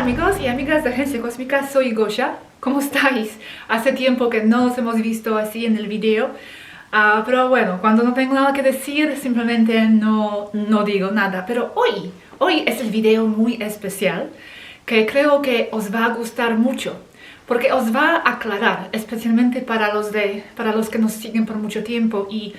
amigos y amigas de Agencia Cósmica, soy Gosha. ¿Cómo estáis? Hace tiempo que no nos hemos visto así en el video. Pero bueno, cuando no tengo nada que decir, simplemente no digo nada. Pero hoy es el video muy especial que creo que os va a gustar mucho. Porque os va a aclarar, especialmente para los que nos siguen por mucho tiempo y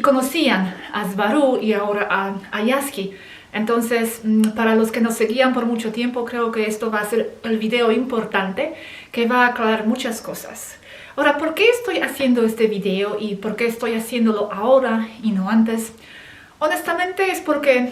conocían a Svaru y ahora a Yasky. Entonces, para los que nos seguían por mucho tiempo, creo que esto va a ser el video importante que va a aclarar muchas cosas. Ahora, ¿por qué estoy haciendo este video y por qué estoy haciéndolo ahora y no antes? Honestamente es porque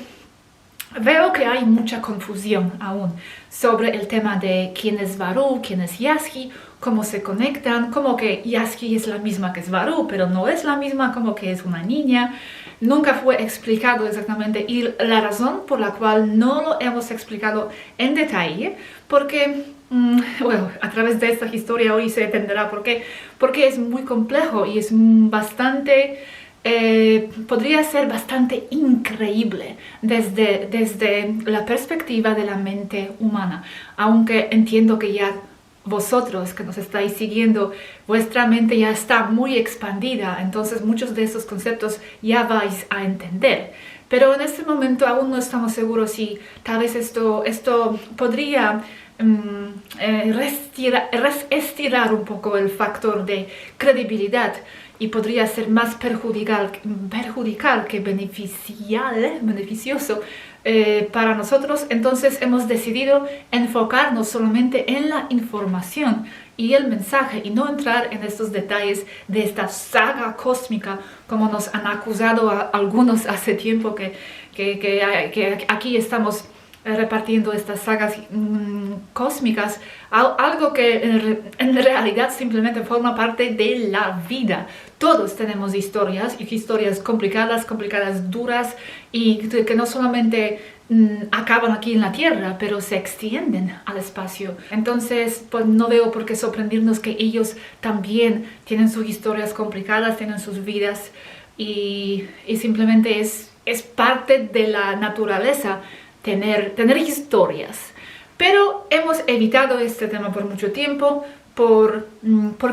veo que hay mucha confusión aún sobre el tema de quién es Svaru, quién es Yasky, cómo se conectan, como que Yasky es la misma que Svaru, pero no es la misma, como que es una niña. Nunca fue explicado exactamente y la razón por la cual no lo hemos explicado en detalle, porque, bueno, a través de esta historia hoy se entenderá por qué, porque es muy complejo y es bastante... podría ser bastante increíble desde la perspectiva de la mente humana, aunque entiendo que ya vosotros que nos estáis siguiendo, vuestra mente ya está muy expandida, entonces muchos de esos conceptos ya vais a entender. Pero en este momento aún no estamos seguros si tal vez esto podría estirar un poco el factor de credibilidad y podría ser más perjudicial que beneficioso para nosotros. Entonces hemos decidido enfocarnos solamente en la información y el mensaje y no entrar en estos detalles de esta saga cósmica como nos han acusado a algunos hace tiempo que aquí estamos repartiendo estas sagas cósmicas, algo que en realidad simplemente forma parte de la vida. Todos tenemos historias y historias complicadas, duras y que no solamente acaban aquí en la Tierra, pero se extienden al espacio. Entonces, pues no veo por qué sorprendernos que ellos también tienen sus historias complicadas, tienen sus vidas y simplemente es parte de la naturaleza tener historias. Pero hemos evitado este tema por mucho tiempo por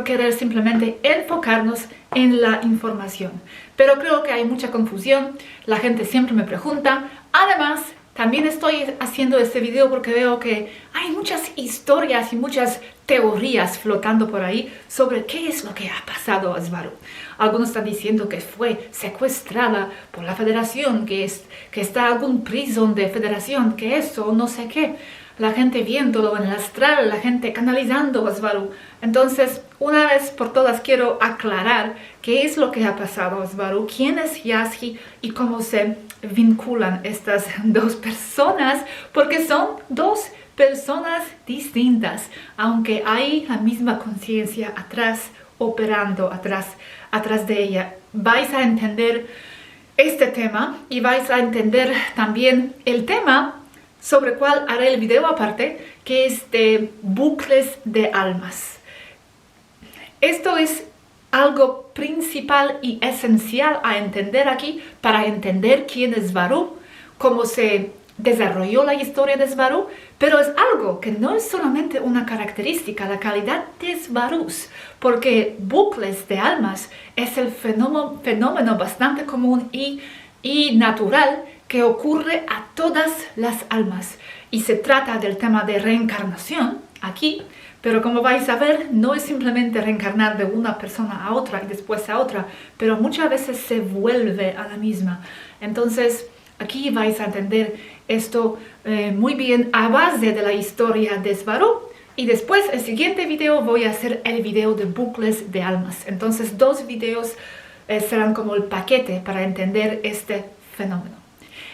querer simplemente enfocarnos en la información. Pero creo que hay mucha confusión, la gente siempre me pregunta. Además, también estoy haciendo este video porque veo que hay muchas historias y muchas teorías flotando por ahí sobre qué es lo que ha pasado a Svaru. Algunos están diciendo que fue secuestrada por la Federación, que está en algún prison de Federación, que eso, no sé qué. La gente viéndolo en el astral, la gente canalizando a Svaru. Entonces, una vez por todas quiero aclarar qué es lo que ha pasado a Svaru, quién es Yasky y cómo se vinculan estas dos personas, porque son dos personas distintas, aunque hay la misma conciencia atrás, operando atrás de ella. Vais a entender este tema y vais a entender también el tema sobre el cual haré el video aparte, que es de bucles de almas. Esto es algo principal y esencial a entender aquí para entender quién es Svaru, cómo se desarrolló la historia de Svaru, pero es algo que no es solamente una característica, la calidad de Svarus, porque bucles de almas es el fenómeno bastante común y natural que ocurre a todas las almas. Y se trata del tema de reencarnación aquí, pero como vais a ver, no es simplemente reencarnar de una persona a otra y después a otra, pero muchas veces se vuelve a la misma. Entonces, aquí vais a entender esto muy bien a base de la historia de Svaru. Y después, el siguiente video, voy a hacer el video de bucles de almas. Entonces, dos videos serán como el paquete para entender este fenómeno.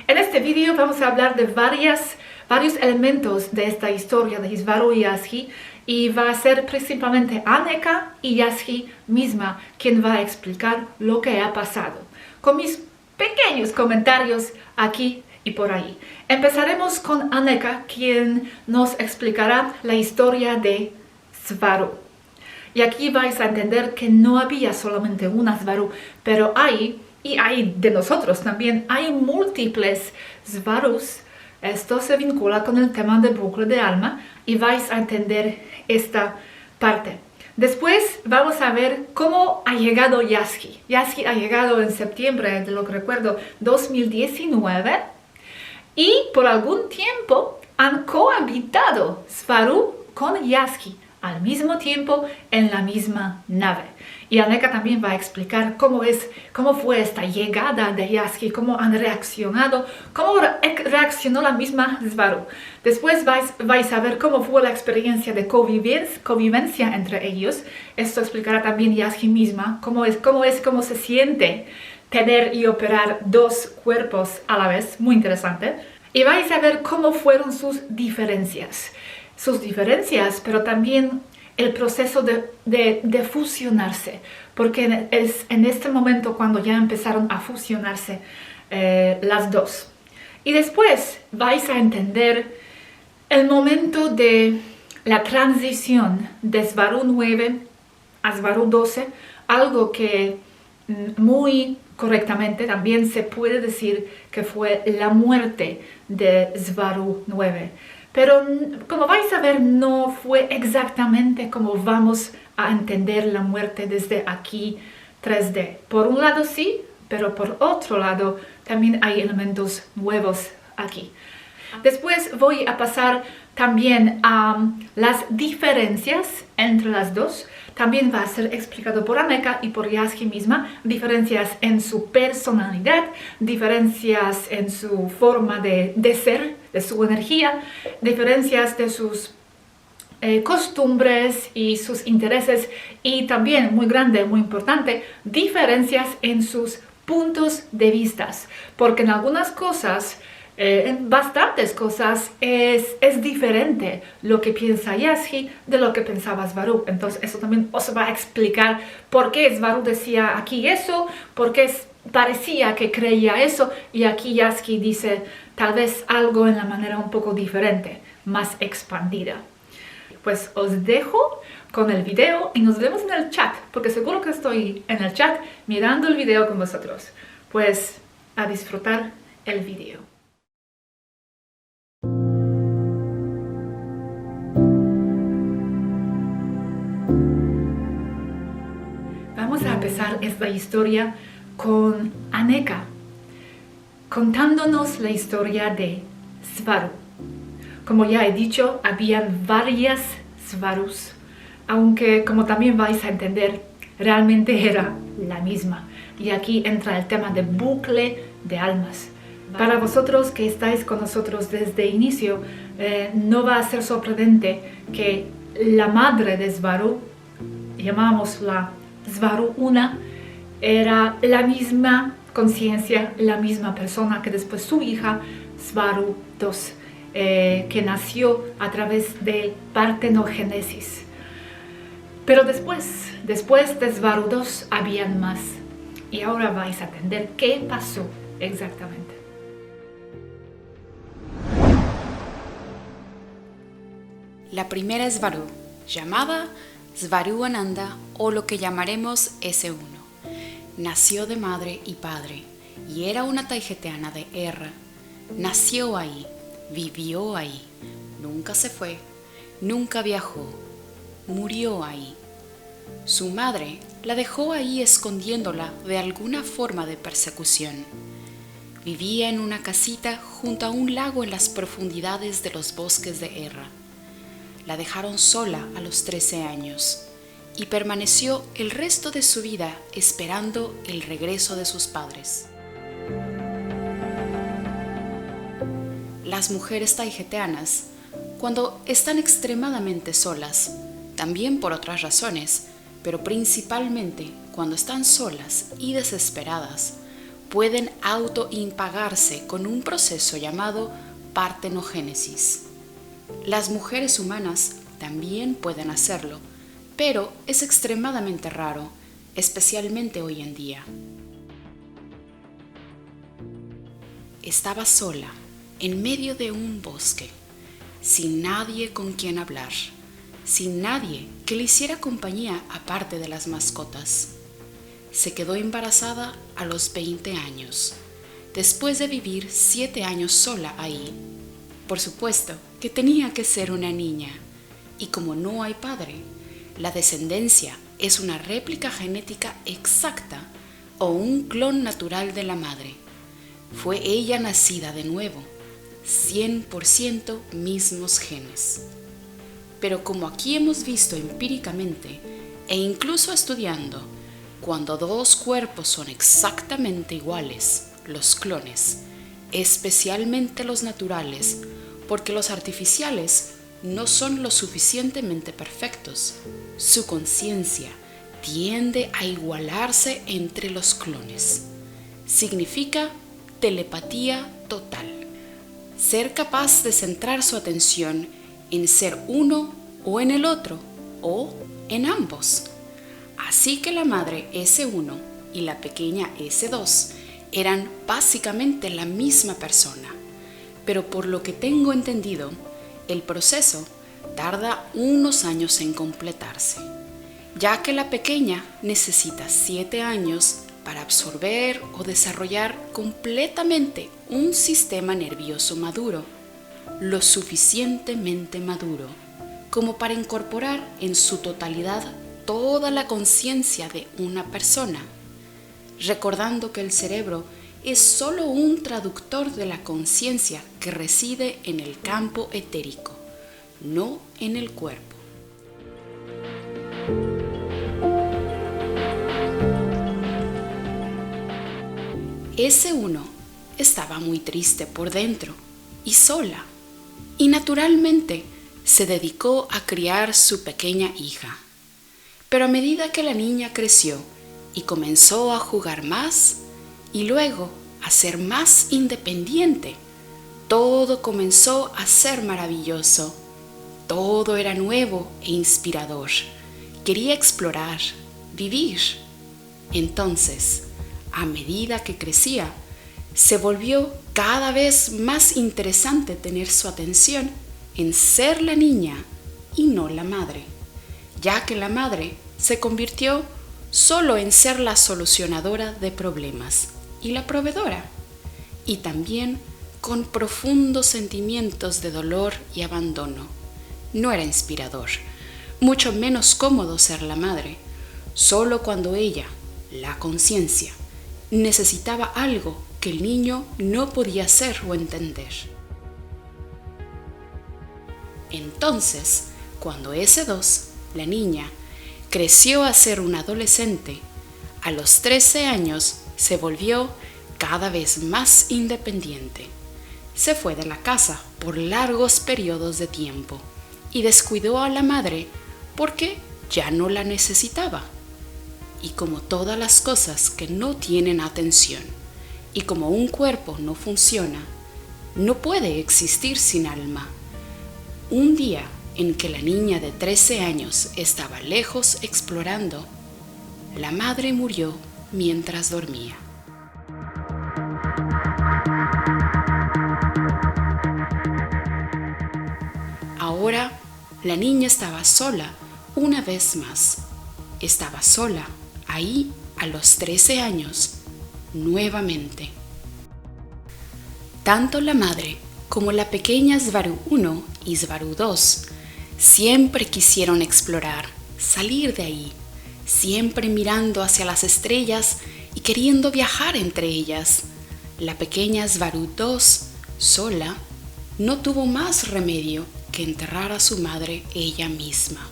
En este video vamos a hablar de varios elementos de esta historia de Svaru y Yasky, y va a ser principalmente Aneka y Yasky misma quien va a explicar lo que ha pasado, con mis pequeños comentarios aquí y por ahí. Empezaremos con Aneka, quien nos explicará la historia de Svaru. Y aquí vais a entender que no había solamente una Svaru, pero hay de nosotros también, hay múltiples Svarus Esto se vincula con el tema del bucle de alma y vais a entender esta parte. Después vamos a ver cómo ha llegado Yasky. Yasky ha llegado en septiembre, de lo que recuerdo, 2019, y por algún tiempo han cohabitado Svaru con Yasky al mismo tiempo en la misma nave. Y Aneka también va a explicar cómo fue esta llegada de Yasky, cómo han reaccionado, cómo reaccionó la misma Svaru. Después vais a ver cómo fue la experiencia de convivencia entre ellos. Esto explicará también Yasky misma, cómo se siente tener y operar dos cuerpos a la vez, muy interesante. Y vais a ver cómo fueron sus diferencias, pero también el proceso de fusionarse, porque es en este momento cuando ya empezaron a fusionarse las dos. Y después vais a entender el momento de la transición de Svaru 9 a Svaru 12, algo que muy correctamente también se puede decir que fue la muerte de Svaru 9. Pero como vais a ver, no fue exactamente como vamos a entender la muerte desde aquí 3D. Por un lado sí, pero por otro lado también hay elementos nuevos aquí. Después voy a pasar también a las diferencias entre las dos. También va a ser explicado por Aneka y por Yasky misma, diferencias en su personalidad, diferencias en su forma de ser, de su energía, diferencias de sus costumbres y sus intereses, y también, muy grande, muy importante, diferencias en sus puntos de vista, porque en algunas cosas, en bastantes cosas, es diferente lo que piensa Yasky de lo que pensaba Svaru. Entonces eso también os va a explicar por qué Svaru decía aquí eso, por qué parecía que creía eso, y aquí Yasky dice tal vez algo en la manera un poco diferente, más expandida. Pues os dejo con el video y nos vemos en el chat, porque seguro que estoy en el chat mirando el video con vosotros. Pues a disfrutar el video. Vamos a empezar esta historia con Aneka, contándonos la historia de Svaru. Como ya he dicho, habían varias Svarus, aunque como también vais a entender, realmente era la misma. Y aquí entra el tema de bucle de almas. Para vosotros que estáis con nosotros desde el inicio, no va a ser sorprendente que la madre de Svaru, llamámosla Svaru 1, era la misma conciencia, la misma persona que después su hija Svaru 2, que nació a través de partenogénesis. Pero después de Svaru 2 habían más, y ahora vais a entender qué pasó exactamente. La primera Svaru, llamada Svaru Ananda, o lo que llamaremos S1, nació de madre y padre y era una taigeteana de Erra. Nació ahí, vivió ahí, nunca se fue, nunca viajó, murió ahí. Su madre la dejó ahí escondiéndola de alguna forma de persecución. Vivía en una casita junto a un lago en las profundidades de los bosques de Erra. La dejaron sola a los 13 años y permaneció el resto de su vida esperando el regreso de sus padres. Las mujeres taigeteanas, cuando están extremadamente solas, también por otras razones, pero principalmente cuando están solas y desesperadas, pueden autoimpagarse con un proceso llamado partenogénesis. Las mujeres humanas también pueden hacerlo, pero es extremadamente raro, especialmente hoy en día. Estaba sola, en medio de un bosque, sin nadie con quien hablar, sin nadie que le hiciera compañía aparte de las mascotas. Se quedó embarazada a los 20 años, después de vivir 7 años sola ahí. Por supuesto que tenía que ser una niña, y como no hay padre, la descendencia es una réplica genética exacta o un clon natural de la madre. Fue ella nacida de nuevo, 100% mismos genes. Pero como aquí hemos visto empíricamente e incluso estudiando, cuando dos cuerpos son exactamente iguales, los clones, especialmente los naturales, porque los artificiales no son lo suficientemente perfectos, su conciencia tiende a igualarse entre los clones. Significa telepatía total. Ser capaz de centrar su atención en ser uno o en el otro, o en ambos. Así que la madre S1 y la pequeña S2 eran básicamente la misma persona, pero por lo que tengo entendido, el proceso tarda unos años en completarse, ya que la pequeña necesita 7 años para absorber o desarrollar completamente un sistema nervioso maduro, lo suficientemente maduro como para incorporar en su totalidad toda la conciencia de una persona, recordando que el cerebro es solo un traductor de la conciencia que reside en el campo etérico, no en el cuerpo. S1 estaba muy triste por dentro y sola, y naturalmente se dedicó a criar su pequeña hija. Pero a medida que la niña creció y comenzó a jugar más y luego a ser más independiente, todo comenzó a ser maravilloso. Todo era nuevo e inspirador. Quería explorar, vivir. Entonces, a medida que crecía, se volvió cada vez más interesante tener su atención en ser la niña y no la madre, ya que la madre se convirtió solo en ser la solucionadora de problemas y la proveedora, y también con profundos sentimientos de dolor y abandono. No era inspirador, mucho menos cómodo ser la madre, solo cuando ella, la conciencia, necesitaba algo que el niño no podía hacer o entender. Entonces, cuando S2, la niña, creció a ser una adolescente, a los 13 años se volvió cada vez más independiente. Se fue de la casa por largos periodos de tiempo y descuidó a la madre porque ya no la necesitaba. Y como todas las cosas que no tienen atención, y como un cuerpo no funciona, no puede existir sin alma. Un día en que la niña de 13 años estaba lejos explorando, la madre murió mientras dormía. Ahora la niña estaba sola una vez más. Estaba sola ahí a los 13 años, nuevamente. Tanto la madre como la pequeña Svaru 1 y Svaru 2 siempre quisieron explorar, salir de ahí, siempre mirando hacia las estrellas y queriendo viajar entre ellas. La pequeña Svaru 2, sola, no tuvo más remedio que enterrar a su madre ella misma,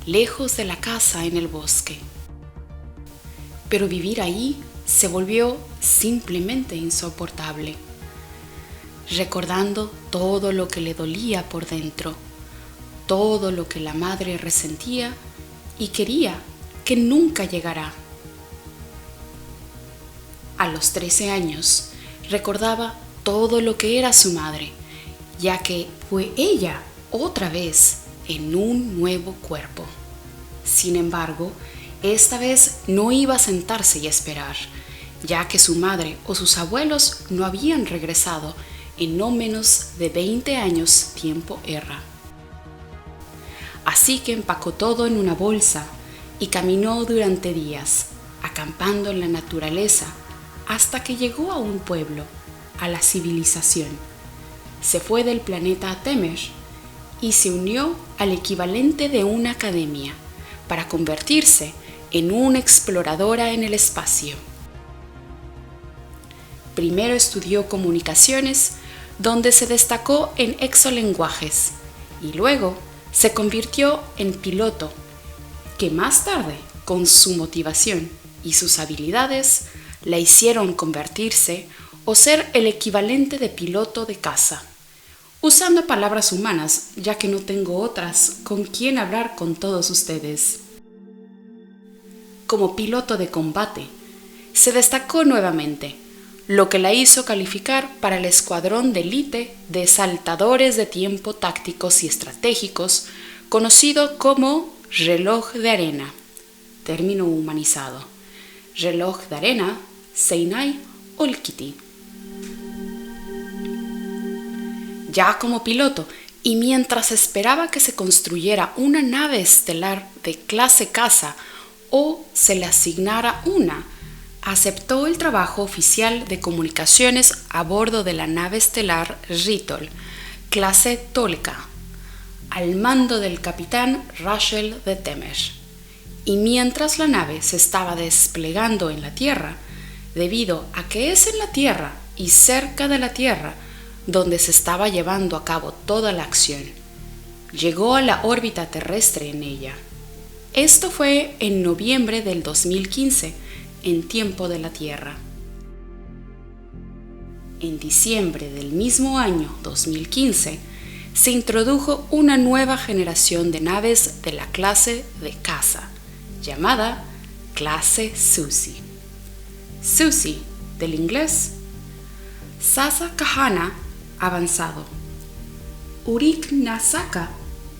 lejos de la casa en el bosque. Pero vivir ahí se volvió simplemente insoportable, recordando todo lo que le dolía por dentro, todo lo que la madre resentía y quería que nunca llegara. A los 13 años recordaba todo lo que era su madre, ya que fue ella otra vez en un nuevo cuerpo. Sin embargo, esta vez no iba a sentarse y esperar, ya que su madre o sus abuelos no habían regresado en no menos de 20 años tiempo erra. Así que empacó todo en una bolsa y caminó durante días, acampando en la naturaleza, hasta que llegó a un pueblo, a la civilización. se fue del planeta Temer y se unió al equivalente de una academia para convertirse en una exploradora en el espacio. Primero estudió comunicaciones, donde se destacó en exolenguajes, y luego se convirtió en piloto, que más tarde, con su motivación y sus habilidades, la hicieron convertirse o ser el equivalente de piloto de caza. Usando palabras humanas, ya que no tengo otras con quien hablar con todos ustedes. Como piloto de combate, se destacó nuevamente, lo que la hizo calificar para el escuadrón de élite de saltadores de tiempo tácticos y estratégicos, conocido como reloj de arena, término humanizado. Reloj de arena, Seinai Olkiti. Ya como piloto, y mientras esperaba que se construyera una nave estelar de clase caza o se le asignara una, aceptó el trabajo oficial de comunicaciones a bordo de la nave estelar Ritol, clase Tolka, al mando del capitán Rachel de Temer. Y mientras la nave se estaba desplegando en la Tierra, debido a que es en la Tierra y cerca de la Tierra donde se estaba llevando a cabo toda la acción, llegó a la órbita terrestre en ella. Esto fue en noviembre del 2015, en tiempo de la Tierra. En diciembre del mismo año 2015, se introdujo una nueva generación de naves de la clase de caza, llamada clase Susi. Susi, del inglés, Sasa Kahana, avanzado. Urik Nasaka,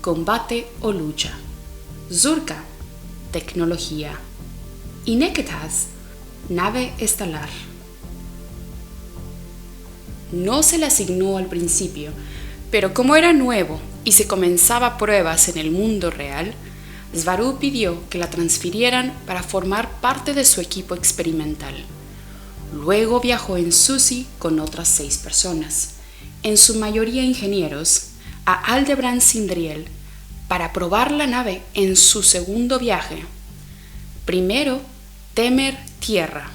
combate o lucha. Zurka, tecnología. Y Neketas, nave estelar. No se le asignó al principio, pero como era nuevo y se comenzaba pruebas en el mundo real, Svaru pidió que la transfirieran para formar parte de su equipo experimental. Luego viajó en Susi con otras 6 personas, en su mayoría ingenieros, a Aldebaran Sindriel para probar la nave en su segundo viaje. Primero, Temer Tierra.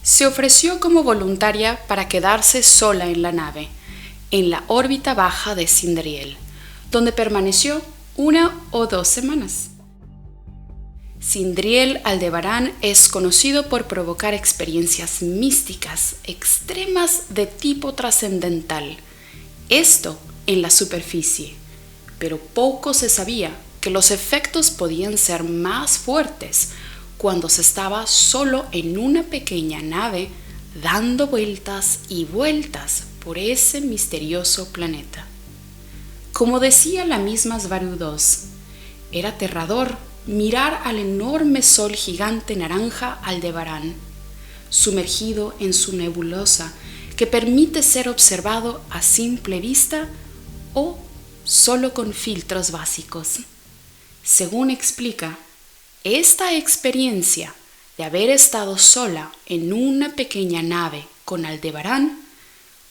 Se ofreció como voluntaria para quedarse sola en la nave, en la órbita baja de Sindriel, donde permaneció 1 o 2 semanas. Sindriel Aldebaran es conocido por provocar experiencias místicas extremas de tipo trascendental, esto en la superficie, pero poco se sabía que los efectos podían ser más fuertes cuando se estaba solo en una pequeña nave dando vueltas y vueltas por ese misterioso planeta. Como decía la misma Svaru II, era aterrador mirar al enorme sol gigante naranja Aldebaran, sumergido en su nebulosa que permite ser observado a simple vista o solo con filtros básicos. Según explica, esta experiencia de haber estado sola en una pequeña nave con Aldebaran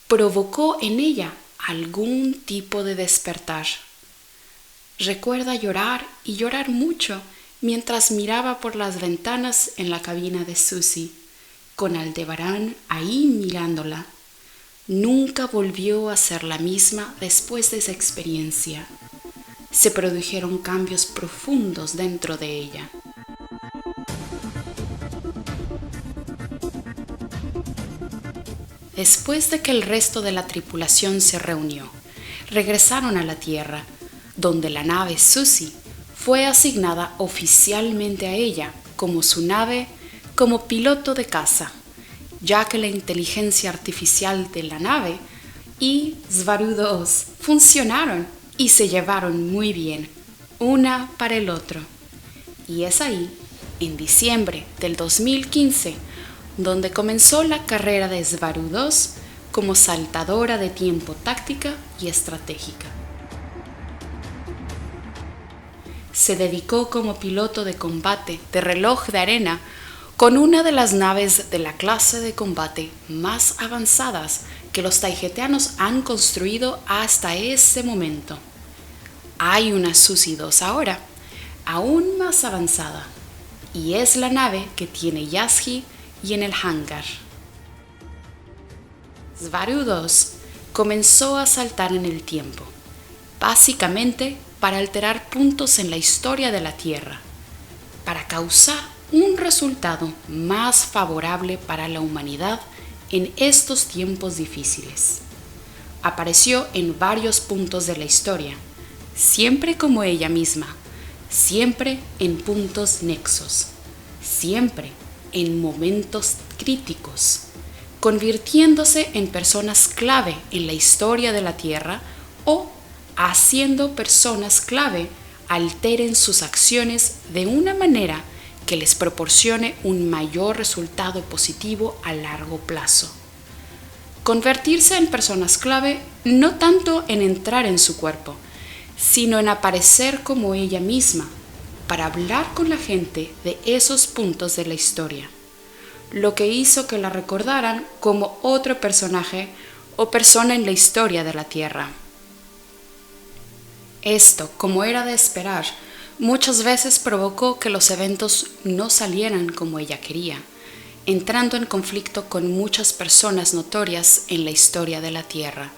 provocó en ella algún tipo de despertar. Recuerda llorar y llorar mucho mientras miraba por las ventanas en la cabina de Susi, con Aldebaran ahí mirándola. Nunca volvió a ser la misma después de esa experiencia. Se produjeron cambios profundos dentro de ella. Después de que el resto de la tripulación se reunió, regresaron a la Tierra, donde la nave Susi fue asignada oficialmente a ella como su nave como piloto de caza, ya que la inteligencia artificial de la nave y Svaru II funcionaron y se llevaron muy bien, una para el otro. Y es ahí, en diciembre del 2015, donde comenzó la carrera de Svaru II como saltadora de tiempo táctica y estratégica. Se dedicó como piloto de combate de reloj de arena con una de las naves de la clase de combate más avanzadas que los taijeteanos han construido hasta ese momento. Hay una Susi 2 ahora, aún más avanzada, y es la nave que tiene Yazhi y en el hangar. Svaru 2 comenzó a saltar en el tiempo, básicamente para alterar puntos en la historia de la Tierra, para causar un resultado más favorable para la humanidad en estos tiempos difíciles. Apareció en varios puntos de la historia, siempre como ella misma, siempre en puntos nexos, siempre en momentos críticos, convirtiéndose en personas clave en la historia de la Tierra o haciendo personas clave alteren sus acciones de una manera que les proporcione un mayor resultado positivo a largo plazo. Convertirse en personas clave no tanto en entrar en su cuerpo, sino en aparecer como ella misma, para hablar con la gente de esos puntos de la historia, lo que hizo que la recordaran como otro personaje o persona en la historia de la Tierra. Esto, como era de esperar, muchas veces provocó que los eventos no salieran como ella quería, entrando en conflicto con muchas personas notorias en la historia de la Tierra,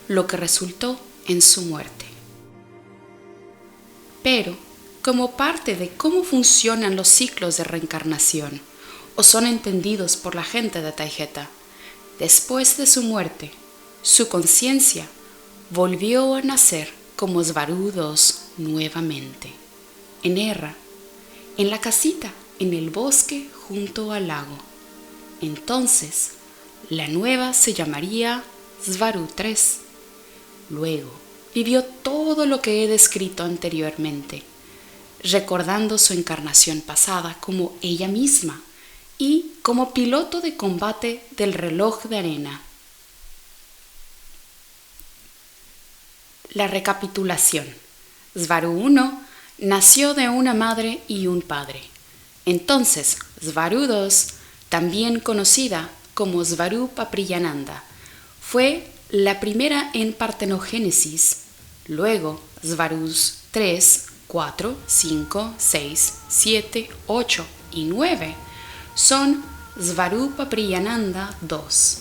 lo que resultó en su muerte. Pero, como parte de cómo funcionan los ciclos de reencarnación, o son entendidos por la gente de Taijeta, después de su muerte, su conciencia volvió a nacer como Svaru 2 nuevamente, en Erra, en la casita, en el bosque junto al lago. Entonces, la nueva se llamaría Svaru 3. Luego, vivió todo lo que he descrito anteriormente, recordando su encarnación pasada como ella misma y como piloto de combate del reloj de arena. La recapitulación. Svaru 1 nació de una madre y un padre. Entonces, Svaru 2, también conocida como Svaru Papriyananda, fue la primera en partenogénesis. Luego, Svarus 3, 4, 5, 6, 7, 8 y 9 son Svaru Papriyananda 2,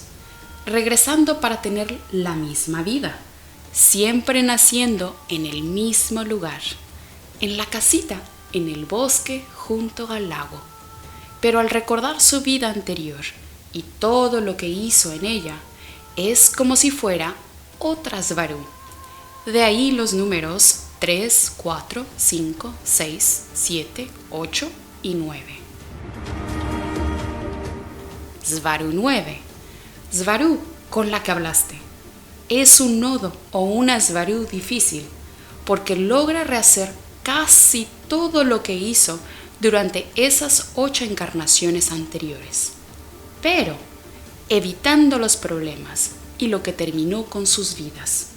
regresando para tener la misma vida, siempre naciendo en el mismo lugar, en la casita, en el bosque junto al lago. Pero al recordar su vida anterior y todo lo que hizo en ella, es como si fuera otra Svaru. De ahí los números 3, 4, 5, 6, 7, 8 y 9. Svaru 9. Svaru con la que hablaste. Es un nodo o una Svaru difícil, porque logra rehacer casi todo lo que hizo durante esas 8 encarnaciones anteriores, pero evitando los problemas y lo que terminó con sus vidas.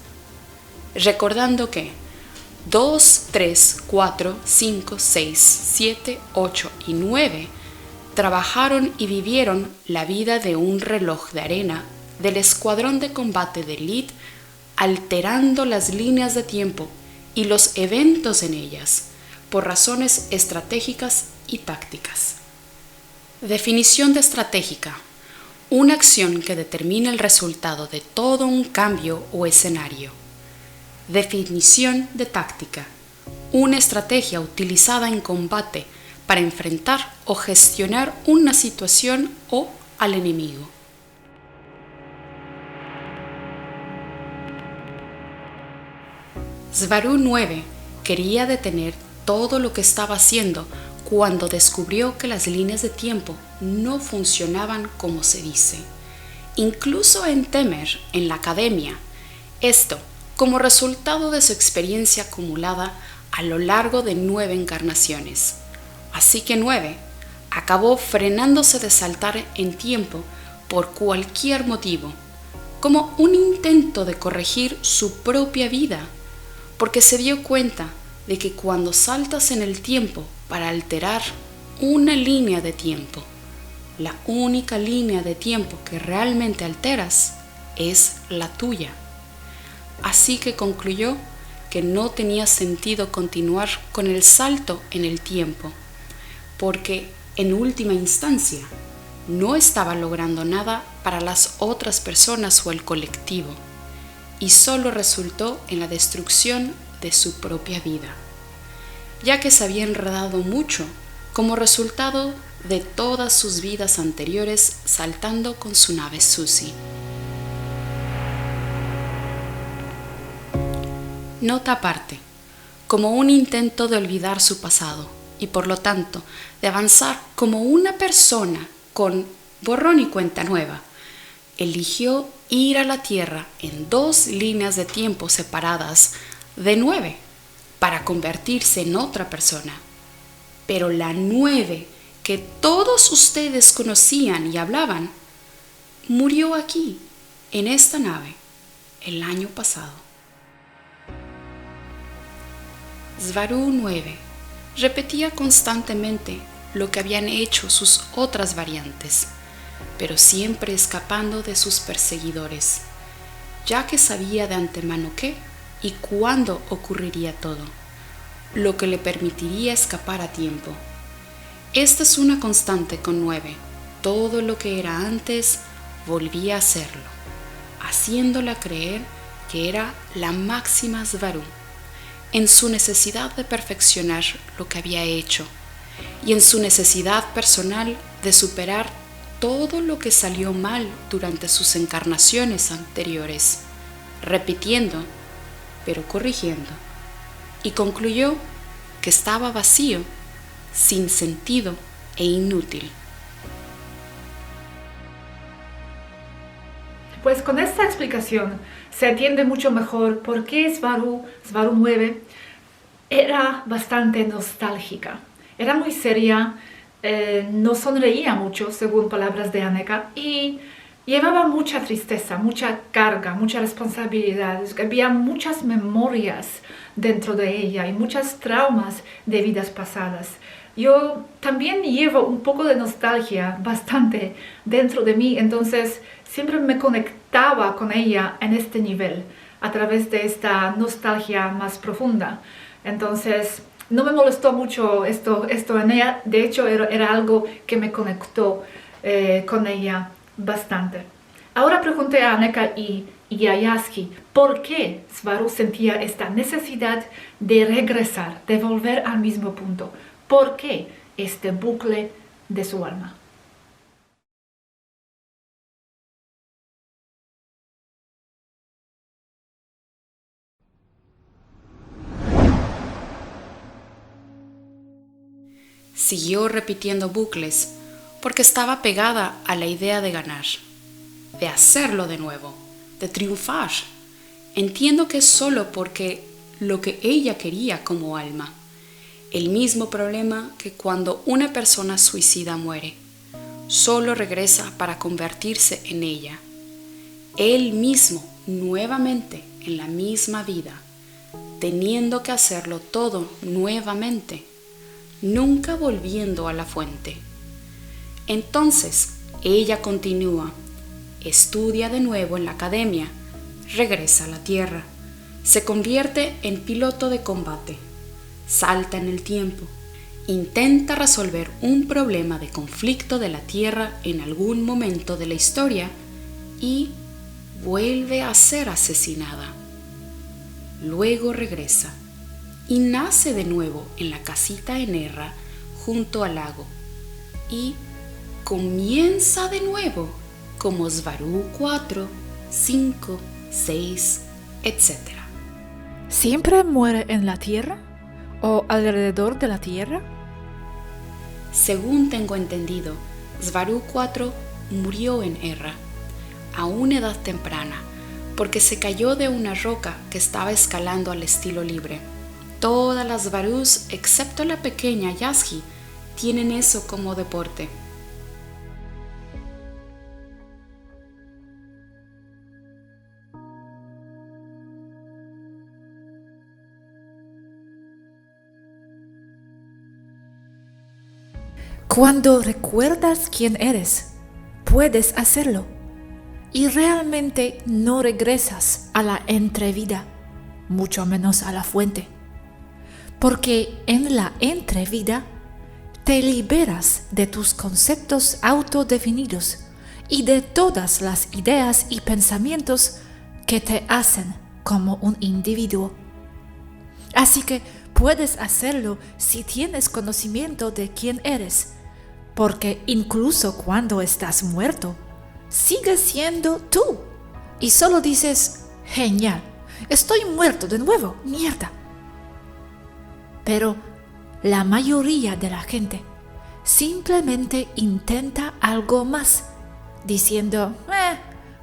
Recordando que 2, 3, 4, 5, 6, 7, 8 y 9 trabajaron y vivieron la vida de un reloj de arena del escuadrón de combate de Elite, alterando las líneas de tiempo y los eventos en ellas por razones estratégicas y tácticas. Definición de estratégica: una acción que determina el resultado de todo un cambio o escenario. Definición de táctica: una estrategia utilizada en combate para enfrentar o gestionar una situación o al enemigo. Svaru 9 quería detener todo lo que estaba haciendo cuando descubrió que las líneas de tiempo no funcionaban como se dice. Incluso en Temer, en la academia, esto como resultado de su experiencia acumulada a lo largo de 9 encarnaciones. Así que 9 acabó frenándose de saltar en tiempo por cualquier motivo, como un intento de corregir su propia vida, porque se dio cuenta de que cuando saltas en el tiempo para alterar una línea de tiempo, la única línea de tiempo que realmente alteras es la tuya. Así que concluyó que no tenía sentido continuar con el salto en el tiempo, porque en última instancia no estaba logrando nada para las otras personas o el colectivo, y solo resultó en la destrucción de su propia vida, ya que se había enredado mucho como resultado de todas sus vidas anteriores saltando con su nave Suzy. Nota aparte, como un intento de olvidar su pasado y por lo tanto de avanzar como una persona con borrón y cuenta nueva, eligió ir a la Tierra en 2 líneas de tiempo separadas de 9 para convertirse en otra persona. Pero la 9 que todos ustedes conocían y hablaban, murió aquí, en esta nave, el año pasado. Svaru 9 repetía constantemente lo que habían hecho sus otras variantes, pero siempre escapando de sus perseguidores, ya que sabía de antemano qué y cuándo ocurriría todo, lo que le permitiría escapar a tiempo. Esta es una constante con 9. Todo lo que era antes volvía a serlo, haciéndola creer que era la máxima Svaru, en su necesidad de perfeccionar lo que había hecho y en su necesidad personal de superar todo lo que salió mal durante sus encarnaciones anteriores, repitiendo, pero corrigiendo, y concluyó que estaba vacío, sin sentido e inútil. Pues con esta explicación se entiende mucho mejor por qué Svaru 9 era bastante nostálgica. Era muy seria, no sonreía mucho, según palabras de Aneka, y llevaba mucha tristeza, mucha carga, mucha responsabilidad. Había muchas memorias dentro de ella y muchos traumas de vidas pasadas. Yo también llevo un poco de nostalgia, bastante, dentro de mí, entonces siempre me conectaba con ella en este nivel, a través de esta nostalgia más profunda. Entonces, no me molestó mucho esto en ella, de hecho era algo que me conectó con ella bastante. Ahora pregunté a Aneka y a Yasky por qué Svaru sentía esta necesidad de regresar, de volver al mismo punto. ¿Por qué este bucle de su alma? Siguió repitiendo bucles porque estaba pegada a la idea de ganar, de hacerlo de nuevo, de triunfar. Entiendo que es solo porque lo que ella quería como alma. El mismo problema que cuando una persona suicida muere, solo regresa para convertirse en ella, él mismo nuevamente en la misma vida, teniendo que hacerlo todo nuevamente, nunca volviendo a la fuente. Entonces, ella continúa, estudia de nuevo en la academia, regresa a la Tierra, se convierte en piloto de combate, salta en el tiempo, intenta resolver un problema de conflicto de la Tierra en algún momento de la historia y vuelve a ser asesinada. Luego regresa y nace de nuevo en la casita en Erra junto al lago y comienza de nuevo como Svaru 4, 5, 6, etc. ¿Siempre muere en la Tierra o alrededor de la Tierra? Según tengo entendido, Svaru 4 murió en Erra a una edad temprana porque se cayó de una roca que estaba escalando al estilo libre. Todas las Svarus, excepto la pequeña Yasky, tienen eso como deporte. Cuando recuerdas quién eres, puedes hacerlo. y realmente no regresas a la entrevida, mucho menos a la fuente. Porque en la entrevida te liberas de tus conceptos autodefinidos y de todas las ideas y pensamientos que te hacen como un individuo. Así que puedes hacerlo si tienes conocimiento de quién eres, porque incluso cuando estás muerto, sigues siendo tú y solo dices, genial, estoy muerto de nuevo, mierda. Pero la mayoría de la gente simplemente intenta algo más, diciendo,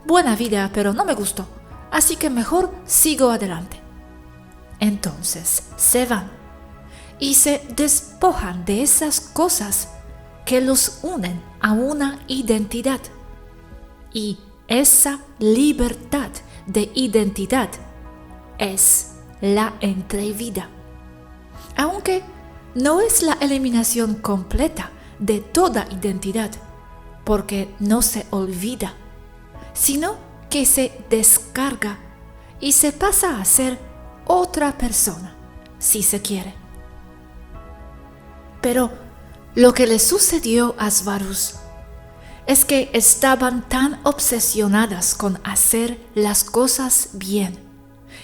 buena vida, pero no me gustó, así que mejor sigo adelante. Entonces se van y se despojan de esas cosas que los unen a una identidad. Y esa libertad de identidad es la entrevida. Aunque no es la eliminación completa de toda identidad, porque no se olvida, sino que se descarga y se pasa a ser otra persona, si se quiere. Pero lo que le sucedió a Svarus es que estaban tan obsesionadas con hacer las cosas bien,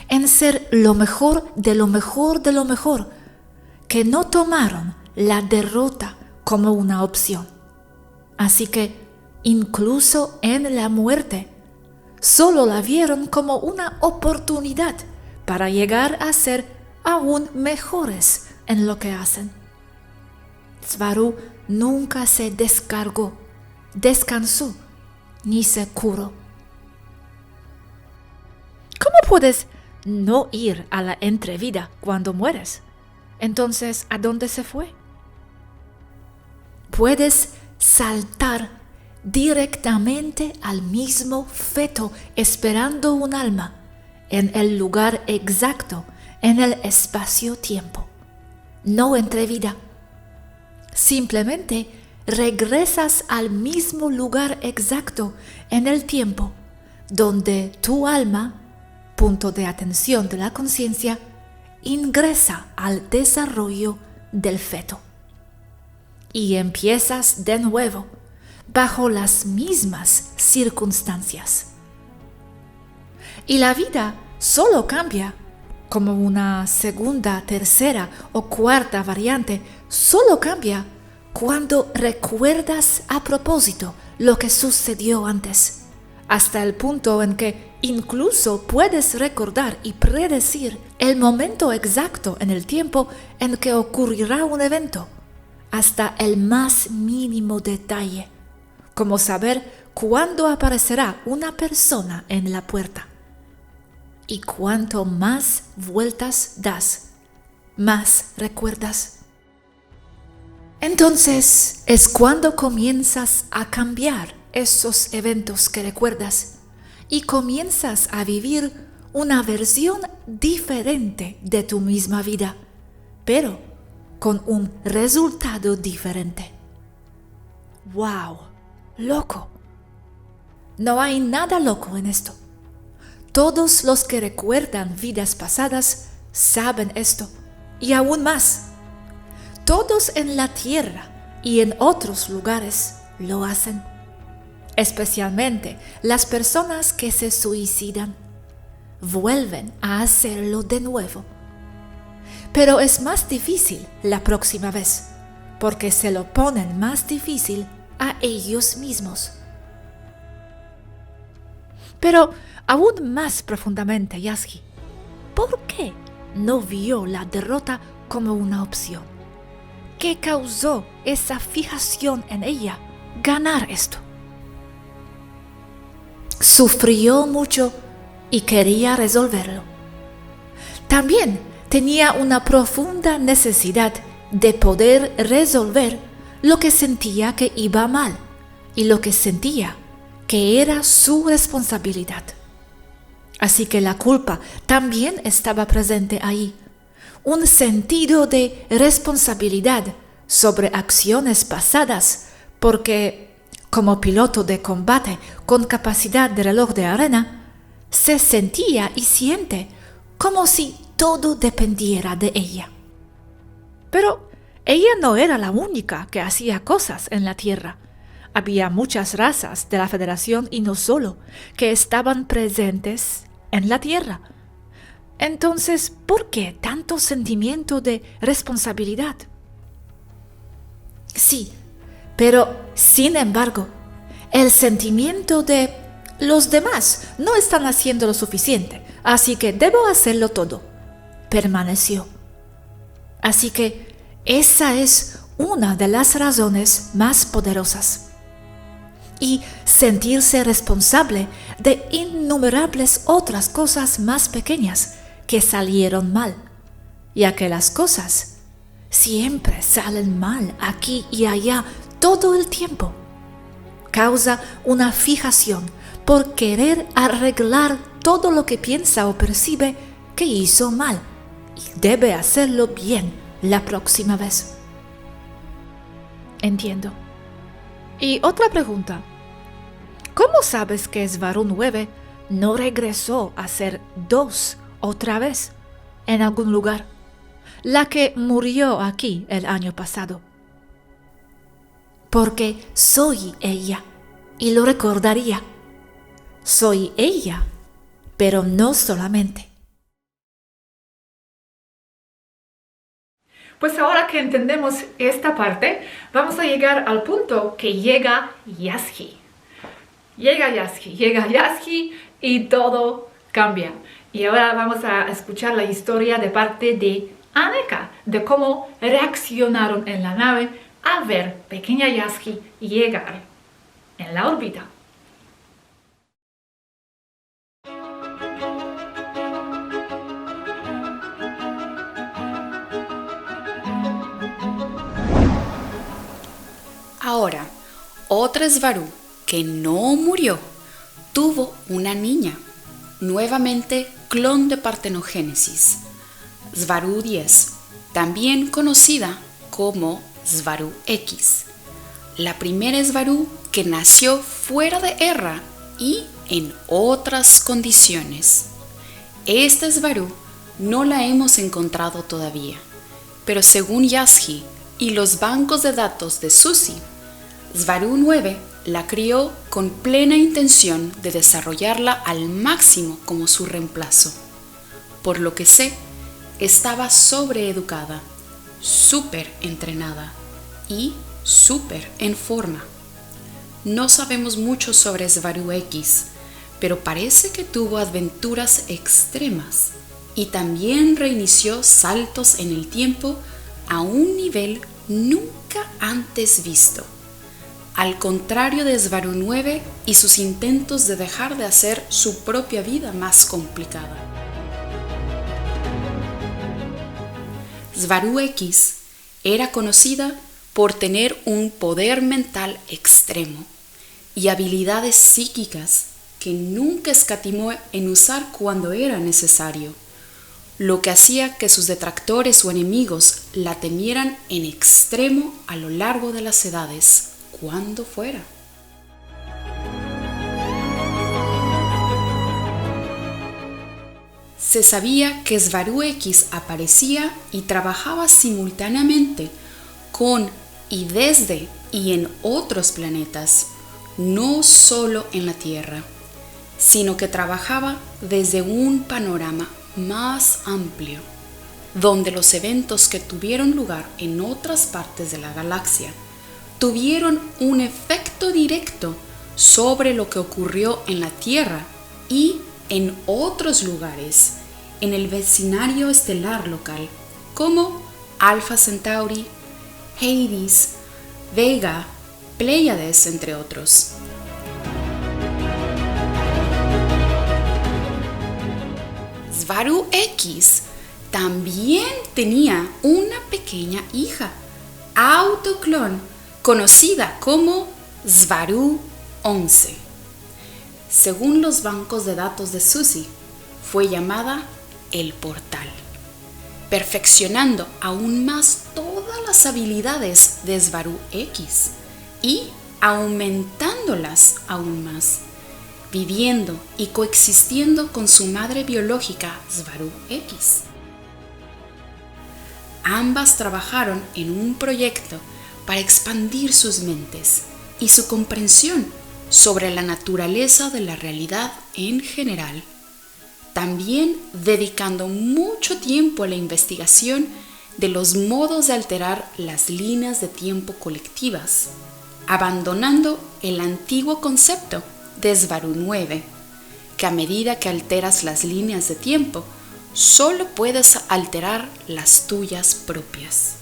en ser lo mejor de lo mejor de lo mejor, que no tomaron la derrota como una opción. Así que, incluso en la muerte, solo la vieron como una oportunidad para llegar a ser aún mejores en lo que hacen. Svaru nunca se descargó, descansó, ni se curó. ¿Cómo puedes no ir a la entrevida cuando mueres? Entonces, ¿a dónde se fue? Puedes saltar directamente al mismo feto esperando un alma en el lugar exacto, en el espacio-tiempo. No entrevida. Simplemente regresas al mismo lugar exacto en el tiempo donde tu alma, punto de atención de la conciencia, ingresa al desarrollo del feto. Y empiezas de nuevo bajo las mismas circunstancias. Y la vida solo cambia, como una segunda, tercera o cuarta variante, solo cambia cuando recuerdas a propósito lo que sucedió antes, hasta el punto en que incluso puedes recordar y predecir el momento exacto en el tiempo en que ocurrirá un evento, hasta el más mínimo detalle, como saber cuándo aparecerá una persona en la puerta. Y cuanto más vueltas das, más recuerdas. Entonces es cuando comienzas a cambiar esos eventos que recuerdas y comienzas a vivir una versión diferente de tu misma vida, pero con un resultado diferente. ¡Wow! ¡Loco! No hay nada loco en esto. Todos los que recuerdan vidas pasadas saben esto, y aún más. Todos en la tierra y en otros lugares lo hacen. Especialmente las personas que se suicidan. Vuelven a hacerlo de nuevo. Pero es más difícil la próxima vez, porque se lo ponen más difícil a ellos mismos. Pero aún más profundamente, Yazgi, ¿por qué no vio la derrota como una opción? ¿Qué causó esa fijación en ella ganar esto? Sufrió mucho y quería resolverlo. También tenía una profunda necesidad de poder resolver lo que sentía que iba mal y lo que sentía que era su responsabilidad. Así que la culpa también estaba presente ahí, un sentido de responsabilidad sobre acciones pasadas, porque como piloto de combate con capacidad de reloj de arena, se sentía y siente como si todo dependiera de ella. Pero ella no era la única que hacía cosas en la Tierra. Había muchas razas de la Federación y no solo, que estaban presentes en la Tierra. Entonces, ¿por qué tanto sentimiento de responsabilidad? Sí, pero sin embargo, el sentimiento de los demás no están haciendo lo suficiente, así que debo hacerlo todo, permaneció. Así que esa es una de las razones más poderosas. Y sentirse responsable de innumerables otras cosas más pequeñas que salieron mal, ya que las cosas siempre salen mal aquí y allá todo el tiempo. Causa una fijación por querer arreglar todo lo que piensa o percibe que hizo mal y debe hacerlo bien la próxima vez. Entiendo. Y otra pregunta. ¿Cómo sabes que Svaru 9 no regresó a ser 2 otra vez en algún lugar? La que murió aquí el año pasado. Porque soy ella, y lo recordaría. Soy ella, pero no solamente. Pues ahora que entendemos esta parte, vamos a llegar al punto que llega Yazgi. Llega Yazgi y todo cambia. Y ahora vamos a escuchar la historia de parte de Aneka, de cómo reaccionaron en la nave a ver pequeña Yazgi llegar en la órbita. Ahora, otra Svaru que no murió tuvo una niña, nuevamente clon de partenogénesis, Svaru 10, también conocida como Svaru X, la primera Svaru que nació fuera de Erra y en otras condiciones. Esta Svaru no la hemos encontrado todavía, pero según Yazgi y los bancos de datos de Suzy, Svaru 9 la crió con plena intención de desarrollarla al máximo como su reemplazo. Por lo que sé, estaba sobreeducada, súper entrenada y súper en forma. No sabemos mucho sobre Svaru X, pero parece que tuvo aventuras extremas y también reinició saltos en el tiempo a un nivel nunca antes visto. Al contrario de Svaru 9 y sus intentos de dejar de hacer su propia vida más complicada. Svaru X era conocida por tener un poder mental extremo y habilidades psíquicas que nunca escatimó en usar cuando era necesario, lo que hacía que sus detractores o enemigos la temieran en extremo a lo largo de las edades, cuando fuera. Se sabía que Svaru X aparecía y trabajaba simultáneamente con y desde y en otros planetas, no solo en la Tierra, sino que trabajaba desde un panorama más amplio, donde los eventos que tuvieron lugar en otras partes de la galaxia tuvieron un efecto directo sobre lo que ocurrió en la Tierra y en otros lugares en el vecindario estelar local, como Alpha Centauri, Hades, Vega, Pléyades, entre otros. Svaru X también tenía una pequeña hija, autoclon, conocida como Svaru 11. Según los bancos de datos de Suzy, fue llamada el Portal, perfeccionando aún más todas las habilidades de Svaru X y aumentándolas aún más, viviendo y coexistiendo con su madre biológica Svaru X. Ambas trabajaron en un proyecto para expandir sus mentes y su comprensión sobre la naturaleza de la realidad en general, también dedicando mucho tiempo a la investigación de los modos de alterar las líneas de tiempo colectivas, abandonando el antiguo concepto de Svaru 9, que a medida que alteras las líneas de tiempo, solo puedes alterar las tuyas propias.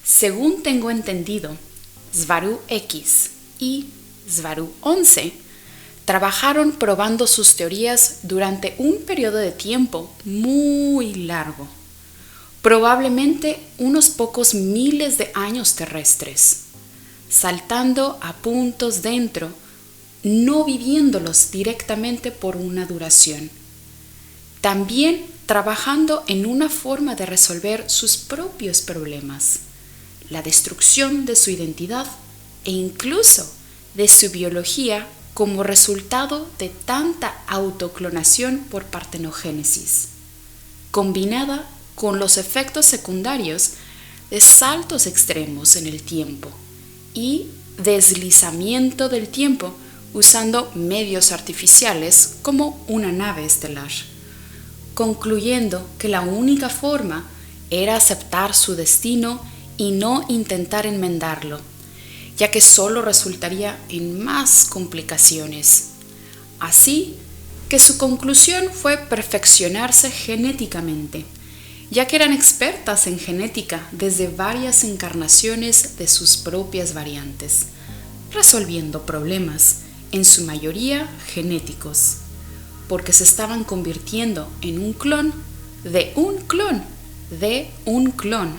Según tengo entendido, Svaru X y Svaru 11 trabajaron probando sus teorías durante un periodo de tiempo muy largo, probablemente unos pocos miles de años terrestres, saltando a puntos dentro, no viviéndolos directamente por una duración. También trabajando en una forma de resolver sus propios problemas, la destrucción de su identidad e incluso de su biología como resultado de tanta autoclonación por partenogénesis, combinada con los efectos secundarios de saltos extremos en el tiempo y deslizamiento del tiempo usando medios artificiales como una nave estelar, concluyendo que la única forma era aceptar su destino y no intentar enmendarlo, ya que solo resultaría en más complicaciones. Así que su conclusión fue perfeccionarse genéticamente, ya que eran expertas en genética desde varias encarnaciones de sus propias variantes, resolviendo problemas, en su mayoría genéticos, porque se estaban convirtiendo en un clon de un clon de un clon,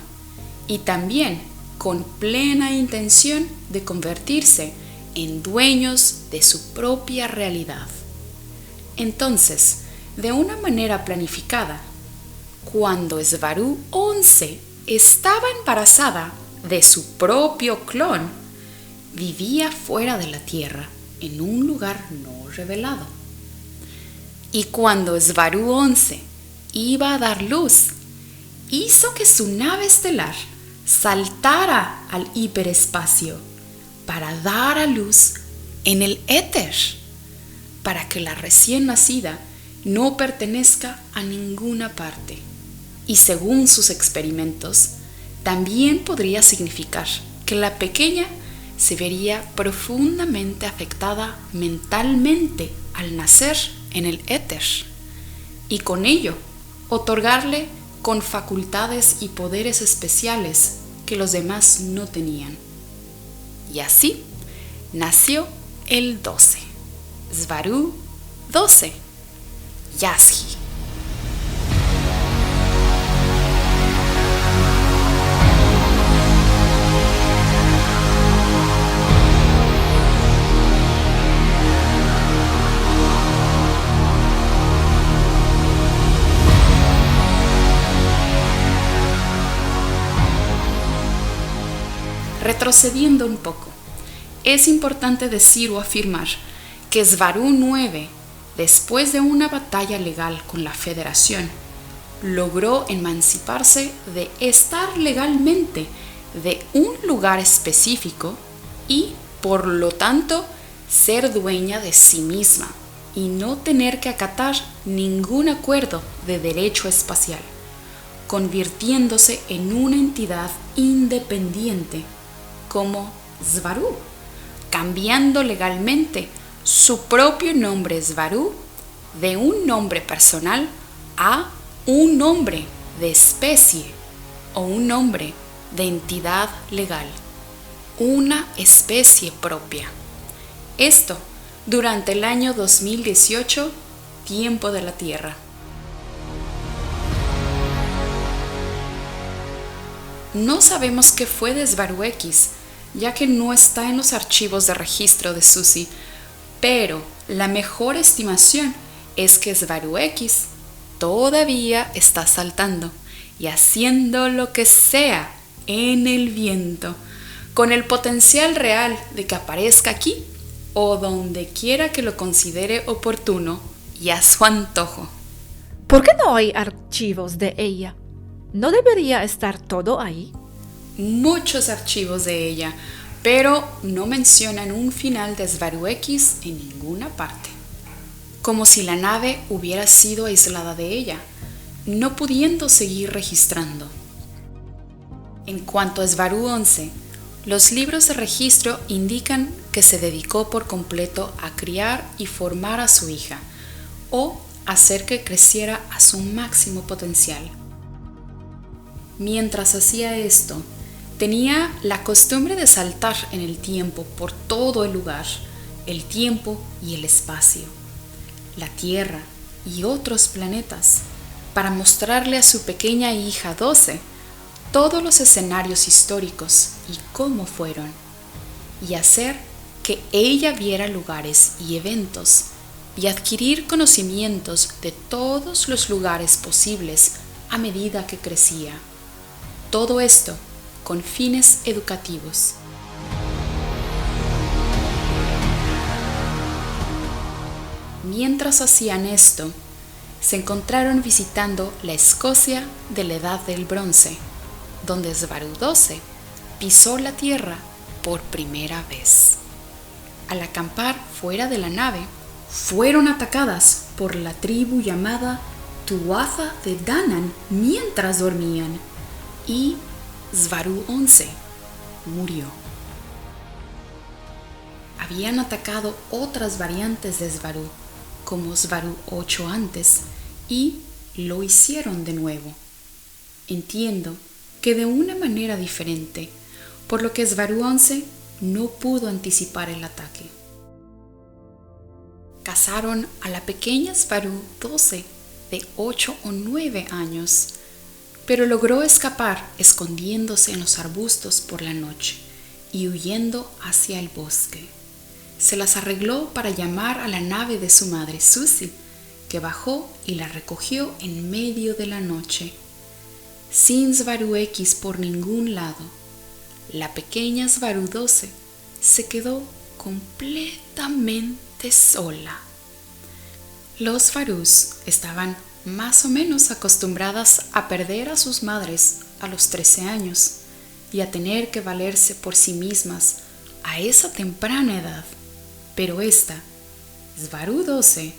y también con plena intención de convertirse en dueños de su propia realidad. Entonces, de una manera planificada, cuando Svaru 11 estaba embarazada de su propio clon, vivía fuera de la Tierra, en un lugar no revelado. Y cuando Svaru 11 iba a dar luz, hizo que su nave estelar saltara al hiperespacio para dar a luz en el éter, para que la recién nacida no pertenezca a ninguna parte. Y según sus experimentos, también podría significar que la pequeña se vería profundamente afectada mentalmente al nacer en el éter, y con ello otorgarle con facultades y poderes especiales que los demás no tenían. Y así nació el 12, Svaru 12, Yazgi. Retrocediendo un poco, es importante decir o afirmar que Svaru 9, después de una batalla legal con la Federación, logró emanciparse de estar legalmente de un lugar específico y, por lo tanto, ser dueña de sí misma y no tener que acatar ningún acuerdo de derecho espacial, convirtiéndose en una entidad independiente como Svaru, cambiando legalmente su propio nombre Svaru de un nombre personal a un nombre de especie o un nombre de entidad legal, una especie propia. Esto durante el año 2018, tiempo de la Tierra. No sabemos qué fue de Svaru X, ya que no está en los archivos de registro de Suzy, pero la mejor estimación es que Svaru X todavía está saltando y haciendo lo que sea en el viento, con el potencial real de que aparezca aquí o donde quiera que lo considere oportuno y a su antojo. ¿Por qué no hay archivos de ella? ¿No debería estar todo ahí? Muchos archivos de ella, pero no mencionan un final de Svaru X en ninguna parte. Como si la nave hubiera sido aislada de ella, no pudiendo seguir registrando. En cuanto a Svaru 11, los libros de registro indican que se dedicó por completo a criar y formar a su hija, o hacer que creciera a su máximo potencial. Mientras hacía esto, tenía la costumbre de saltar en el tiempo por todo el lugar, el tiempo y el espacio, la Tierra y otros planetas, para mostrarle a su pequeña hija 12 todos los escenarios históricos y cómo fueron, y hacer que ella viera lugares y eventos y adquirir conocimientos de todos los lugares posibles a medida que crecía. Todo esto con fines educativos. Mientras hacían esto, se encontraron visitando la Escocia de la Edad del Bronce, donde Svaru 12 pisó la tierra por primera vez. Al acampar fuera de la nave, fueron atacadas por la tribu llamada Tuatha de Danann mientras dormían, y Svaru 11 murió. Habían atacado otras variantes de Svaru, como Svaru 8 antes, y lo hicieron de nuevo. Entiendo que de una manera diferente, por lo que Svaru 11 no pudo anticipar el ataque. Cazaron a la pequeña Svaru 12 de 8 o 9 años, pero logró escapar escondiéndose en los arbustos por la noche y huyendo hacia el bosque. Se las arregló para llamar a la nave de su madre Susie, que bajó y la recogió en medio de la noche. Sin Svaru X por ningún lado, la pequeña Svaru 12 se quedó completamente sola. Los Svarus estaban más o menos acostumbradas a perder a sus madres a los 13 años y a tener que valerse por sí mismas a esa temprana edad, pero esta, Svaru 12,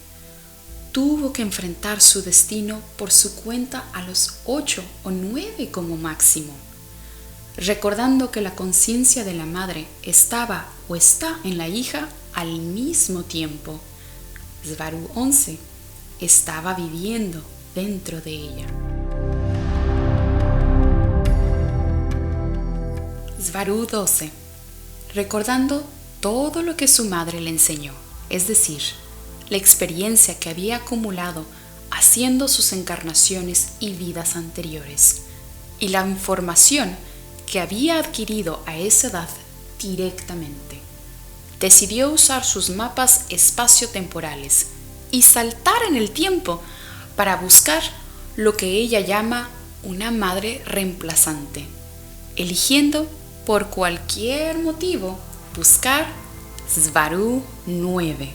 tuvo que enfrentar su destino por su cuenta a los 8 o 9 como máximo, recordando que la conciencia de la madre estaba o está en la hija al mismo tiempo. Svaru 11 estaba viviendo dentro de ella. Svaru 12, recordando todo lo que su madre le enseñó, es decir, la experiencia que había acumulado haciendo sus encarnaciones y vidas anteriores, y la información que había adquirido a esa edad directamente. Decidió usar sus mapas espaciotemporales y saltar en el tiempo para buscar lo que ella llama una madre reemplazante, eligiendo por cualquier motivo buscar Svaru 9,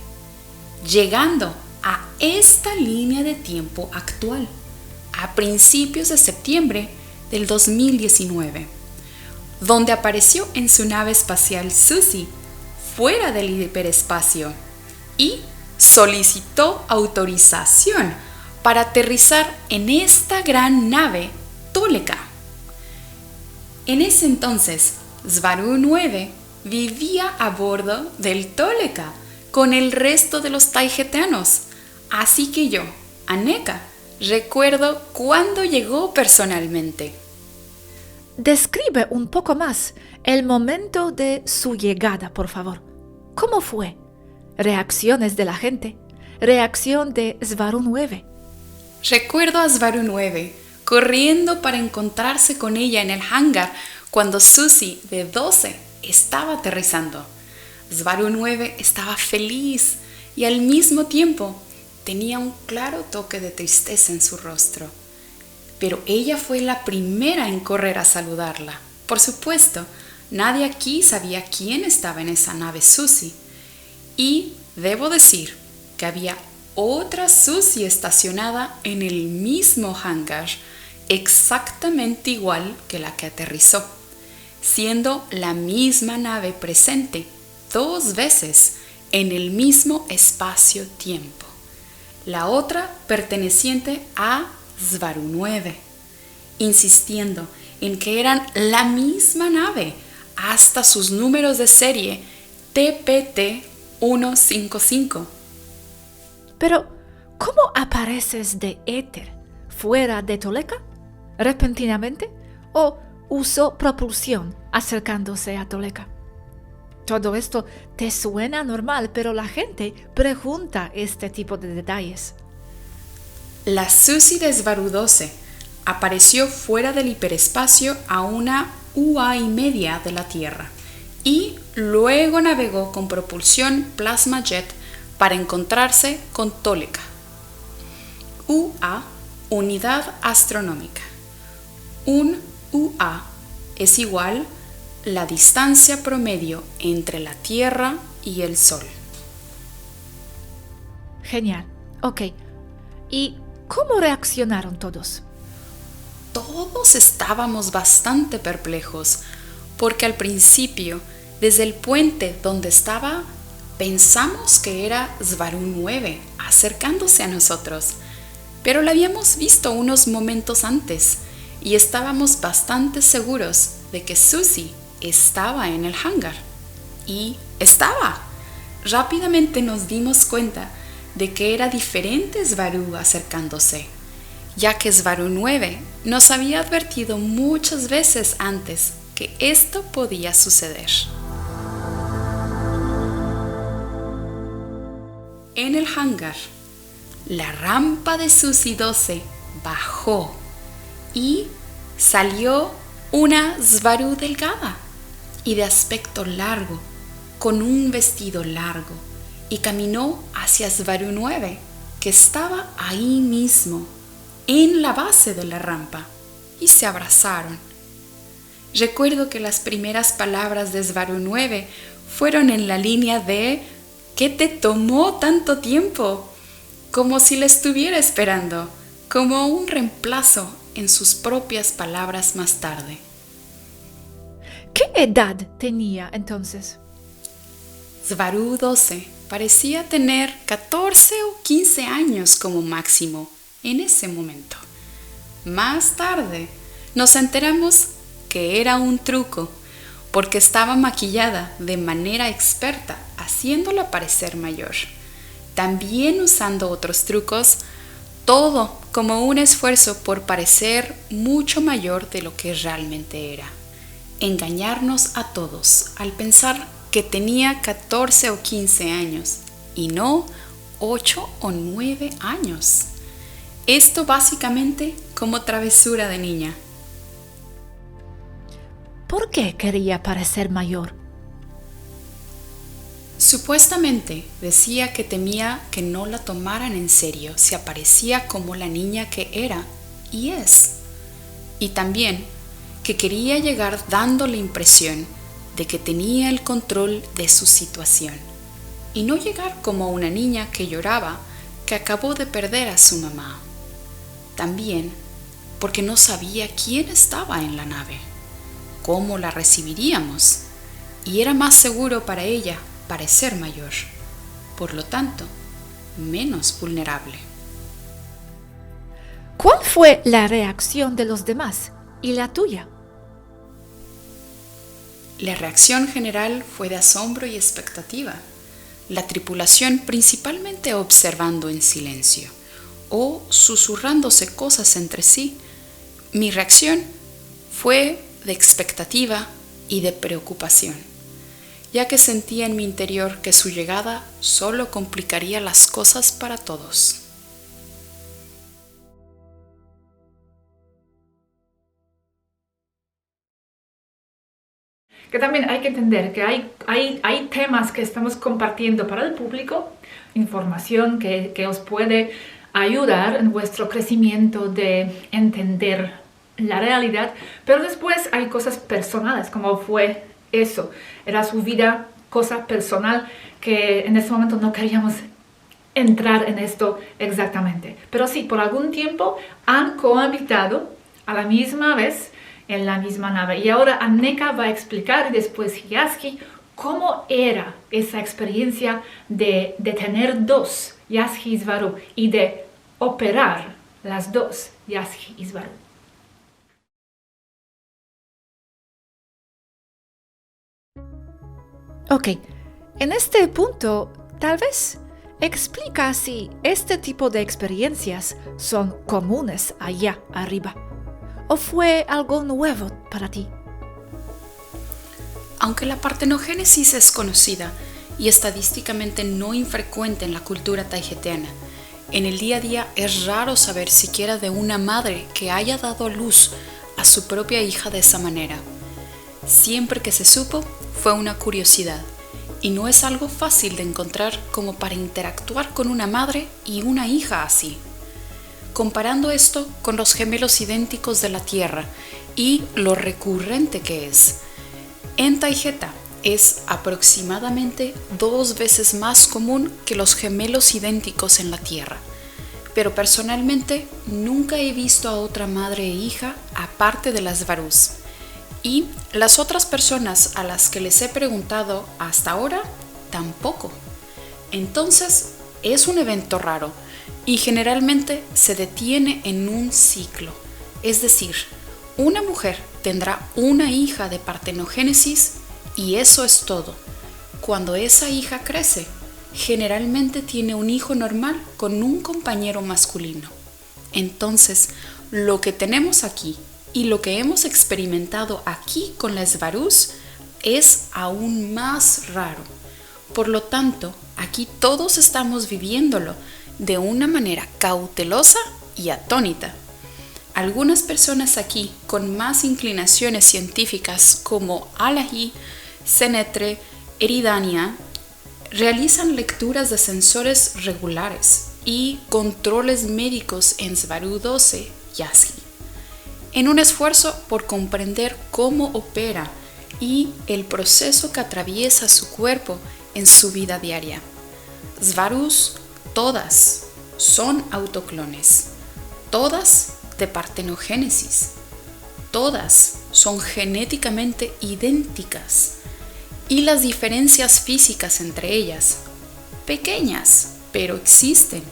llegando a esta línea de tiempo actual, a principios de septiembre del 2019, donde apareció en su nave espacial Susie fuera del hiperespacio y solicitó autorización para aterrizar en esta gran nave Toleka. En ese entonces, Svaru 9 vivía a bordo del Toleka con el resto de los taigeteanos, así que yo, Aneka, recuerdo cuándo llegó personalmente. Describe un poco más el momento de su llegada, por favor. ¿Cómo fue? Reacciones de la gente. Reacción de Svaru 9. Recuerdo a Svaru 9 corriendo para encontrarse con ella en el hangar cuando Susie, de 12, estaba aterrizando. Svaru 9 estaba feliz y al mismo tiempo tenía un claro toque de tristeza en su rostro. Pero ella fue la primera en correr a saludarla. Por supuesto, Nadie aquí sabía quién estaba en esa nave Susie. Y debo decir que había otra Susie estacionada en el mismo hangar, exactamente igual que la que aterrizó, siendo la misma nave presente 2 veces en el mismo espacio-tiempo. La otra perteneciente a Svaru 9, insistiendo en que eran la misma nave hasta sus números de serie TPT 155. Pero, ¿cómo apareces de éter fuera de Toleka? ¿Repentinamente? ¿O usó propulsión acercándose a Toleka? Todo esto te suena normal, pero la gente pregunta este tipo de detalles. La Susie de Svaru 12 apareció fuera del hiperespacio a una UA y media de la Tierra y luego navegó con propulsión plasma jet para encontrarse con Toleka. UA, unidad astronómica. Un UA es igual la distancia promedio entre la Tierra y el Sol. Genial. Ok. ¿Y cómo reaccionaron todos? Todos estábamos bastante perplejos, porque al principio, desde el puente donde estaba, pensamos que era Svaru 9 acercándose a nosotros, pero la habíamos visto unos momentos antes y estábamos bastante seguros de que Susie estaba en el hangar. Y estaba. Rápidamente nos dimos cuenta de que era diferente Svaru acercándose, ya que Svaru 9 nos había advertido muchas veces antes que esto podía suceder. En el hangar, la rampa de Susie 12 bajó y salió una Svaru delgada y de aspecto largo, con un vestido largo, y caminó hacia Svaru 9, que estaba ahí mismo, en la base de la rampa, y se abrazaron. Recuerdo que las primeras palabras de Svaru 9 fueron en la línea de ¿qué te tomó tanto tiempo? Como si la estuviera esperando, como un reemplazo en sus propias palabras más tarde. ¿Qué edad tenía entonces? Svaru 12 parecía tener 14 o 15 años como máximo en ese momento. Más tarde nos enteramos que era un truco, porque estaba maquillada de manera experta, haciéndola parecer mayor. También usando otros trucos, todo como un esfuerzo por parecer mucho mayor de lo que realmente era. Engañarnos a todos al pensar que tenía 14 o 15 años y no 8 o 9 años. Esto básicamente como travesura de niña. ¿Por qué quería parecer mayor? Supuestamente decía que temía que no la tomaran en serio si aparecía como la niña que era y es. Y también que quería llegar dando la impresión de que tenía el control de su situación y no llegar como una niña que lloraba que acabó de perder a su mamá. También porque no sabía quién estaba en la nave, cómo la recibiríamos, y era más seguro para ella parecer mayor, por lo tanto, menos vulnerable. ¿Cuál fue la reacción de los demás y la tuya? La reacción general fue de asombro y expectativa, la tripulación principalmente observando en silencio o susurrándose cosas entre sí. Mi reacción fue de expectativa y de preocupación, ya que sentía en mi interior que su llegada solo complicaría las cosas para todos. Que también hay que entender que hay temas que estamos compartiendo para el público, información que os puede ayudar en vuestro crecimiento de entender la realidad, pero después hay cosas personales, como fue eso. Era su vida, cosa personal, que en ese momento no queríamos entrar en esto exactamente. Pero sí, por algún tiempo han cohabitado a la misma vez en la misma nave. Y ahora Anneka va a explicar, y después Yazgi, cómo era esa experiencia de tener dos, Yazgi y Svaru, y de operar las dos, Yazgi y Svaru. Ok, en este punto, tal vez explica si este tipo de experiencias son comunes allá arriba, o fue algo nuevo para ti. Aunque la partenogénesis es conocida y estadísticamente no infrecuente en la cultura taijeteana, en el día a día es raro saber siquiera de una madre que haya dado a luz a su propia hija de esa manera. Siempre que se supo, fue una curiosidad, y no es algo fácil de encontrar como para interactuar con una madre y una hija así. Comparando esto con los gemelos idénticos de la Tierra y lo recurrente que es, en Taijeta es aproximadamente 2 veces más común que los gemelos idénticos en la Tierra. Pero personalmente nunca he visto a otra madre e hija aparte de las Svarús. Y las otras personas a las que les he preguntado hasta ahora, tampoco. Entonces, es un evento raro y generalmente se detiene en un ciclo. Es decir, una mujer tendrá una hija de partenogénesis y eso es todo. Cuando esa hija crece, generalmente tiene un hijo normal con un compañero masculino. Entonces, lo que tenemos aquí y lo que hemos experimentado aquí con las Svarús es aún más raro. Por lo tanto, aquí todos estamos viviéndolo de una manera cautelosa y atónita. Algunas personas aquí con más inclinaciones científicas como Alahi, Senetre, Eridania, realizan lecturas de sensores regulares y controles médicos en Svaru 12 Yazgi, en un esfuerzo por comprender cómo opera y el proceso que atraviesa su cuerpo en su vida diaria. Svarús, todas, son autoclones, todas de partenogénesis, todas son genéticamente idénticas y las diferencias físicas entre ellas, pequeñas, pero existen,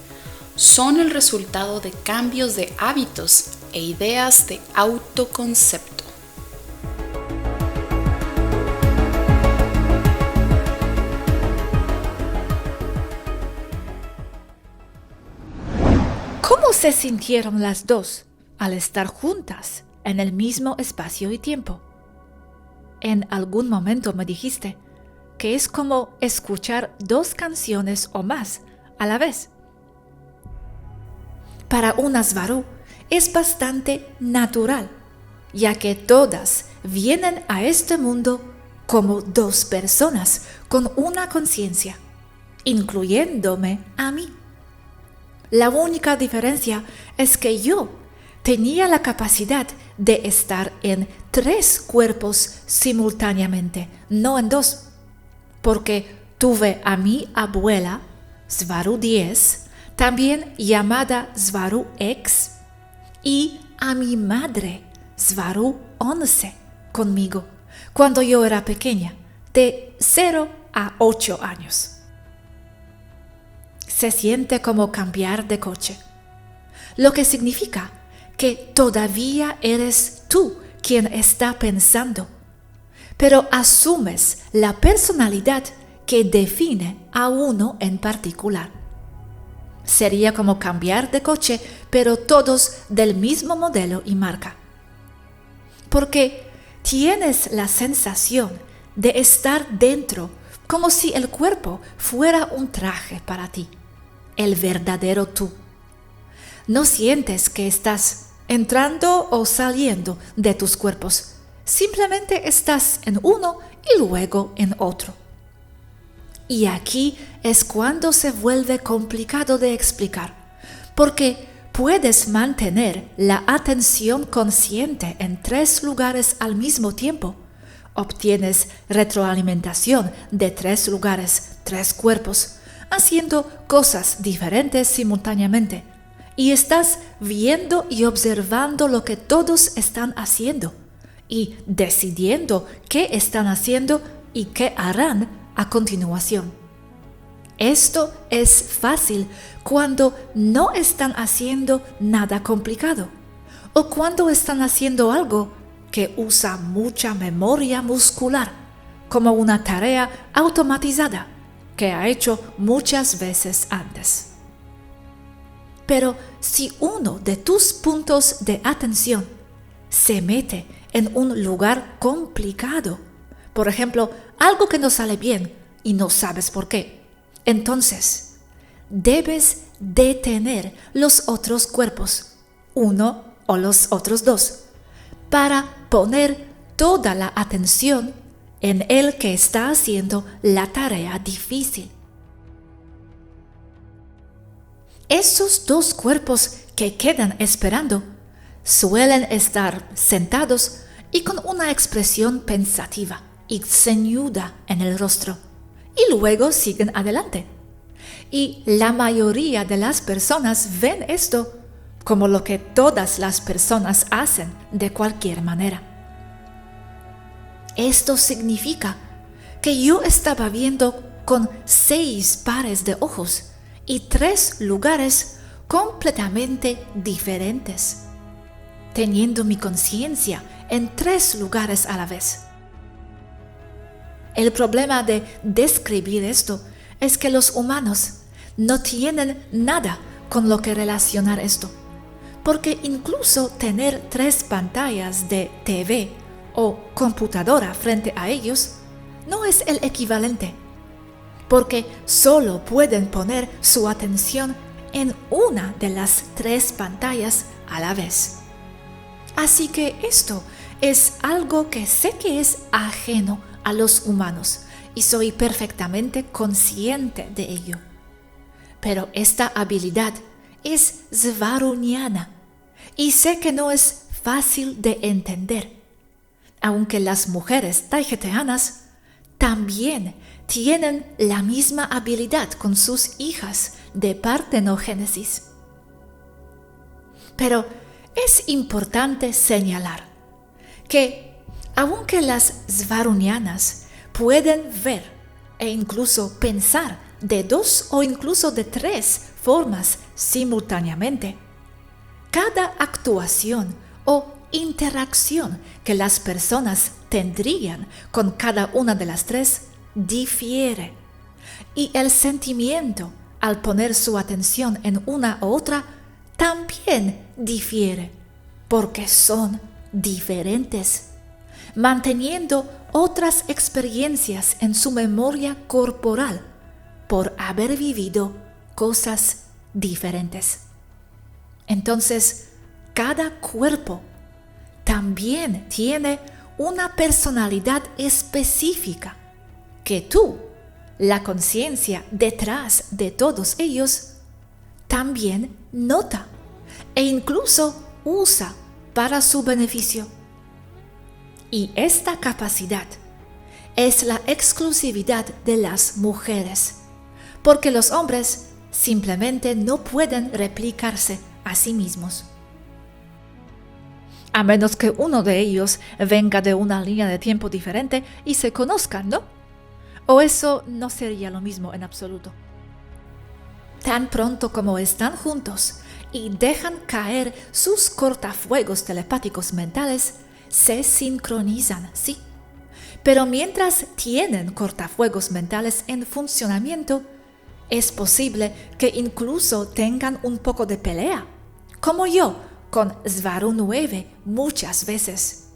son el resultado de cambios de hábitos e ideas de autoconcepto. ¿Cómo se sintieron las dos al estar juntas en el mismo espacio y tiempo? En algún momento me dijiste que es como escuchar 2 canciones o más a la vez. Para una Svaru es bastante natural, ya que todas vienen a este mundo como 2 personas con una conciencia, incluyéndome a mí. La única diferencia es que yo tenía la capacidad de estar en 3 cuerpos simultáneamente, no en 2, porque tuve a mi abuela, Svaru 10, también llamada Svaru X, y a mi madre, Svaru 11, conmigo, cuando yo era pequeña, de 0 a 8 años. Se siente como cambiar de coche, lo que significa que todavía eres tú quien está pensando, pero asumes la personalidad que define a uno en particular. Sería como cambiar de coche, pero todos del mismo modelo y marca. Porque tienes la sensación de estar dentro, como si el cuerpo fuera un traje para ti, el verdadero tú. No sientes que estás entrando o saliendo de tus cuerpos, simplemente estás en uno y luego en otro. Y aquí es cuando se vuelve complicado de explicar, porque puedes mantener la atención consciente en 3 lugares al mismo tiempo, obtienes retroalimentación de 3 lugares, 3 cuerpos, haciendo cosas diferentes simultáneamente. Y estás viendo y observando lo que todos están haciendo y decidiendo qué están haciendo y qué harán a continuación. Esto es fácil cuando no están haciendo nada complicado o cuando están haciendo algo que usa mucha memoria muscular, como una tarea automatizada que ha hecho muchas veces antes. Pero si uno de tus puntos de atención se mete en un lugar complicado, por ejemplo, algo que no sale bien y no sabes por qué, entonces debes detener los otros cuerpos, uno o los otros 2, para poner toda la atención en el que está haciendo la tarea difícil. Esos 2 cuerpos que quedan esperando suelen estar sentados y con una expresión pensativa y ceñuda en el rostro, y luego siguen adelante. Y la mayoría de las personas ven esto como lo que todas las personas hacen de cualquier manera. Esto significa que yo estaba viendo con 6 pares de ojos y 3 lugares completamente diferentes, teniendo mi conciencia en 3 lugares a la vez. El problema de describir esto es que los humanos no tienen nada con lo que relacionar esto, porque incluso tener 3 pantallas de TV o computadora frente a ellos no es el equivalente, porque solo pueden poner su atención en una de las 3 pantallas a la vez. Así que esto es algo que sé que es ajeno a los humanos y soy perfectamente consciente de ello. Pero esta habilidad es svaruniana y sé que no es fácil de entender, aunque las mujeres taijeteanas también tienen la misma habilidad con sus hijas de partenogénesis. Pero es importante señalar que aunque las svarunianas pueden ver e incluso pensar de 2 o incluso de 3 formas simultáneamente, cada actuación o interacción que las personas tendrían con cada una de las 3 difiere, y el sentimiento al poner su atención en una u otra también difiere, porque son diferentes, manteniendo otras experiencias en su memoria corporal por haber vivido cosas diferentes. Entonces, cada cuerpo también tiene una personalidad específica que tú, la conciencia detrás de todos ellos, también nota e incluso usa para su beneficio. Y esta capacidad es la exclusividad de las mujeres, porque los hombres simplemente no pueden replicarse a sí mismos. A menos que uno de ellos venga de una línea de tiempo diferente y se conozcan, ¿no? O eso no sería lo mismo en absoluto. Tan pronto como están juntos y dejan caer sus cortafuegos telepáticos mentales, se sincronizan, sí. Pero mientras tienen cortafuegos mentales en funcionamiento, es posible que incluso tengan un poco de pelea, como yo con Svaru 9 muchas veces.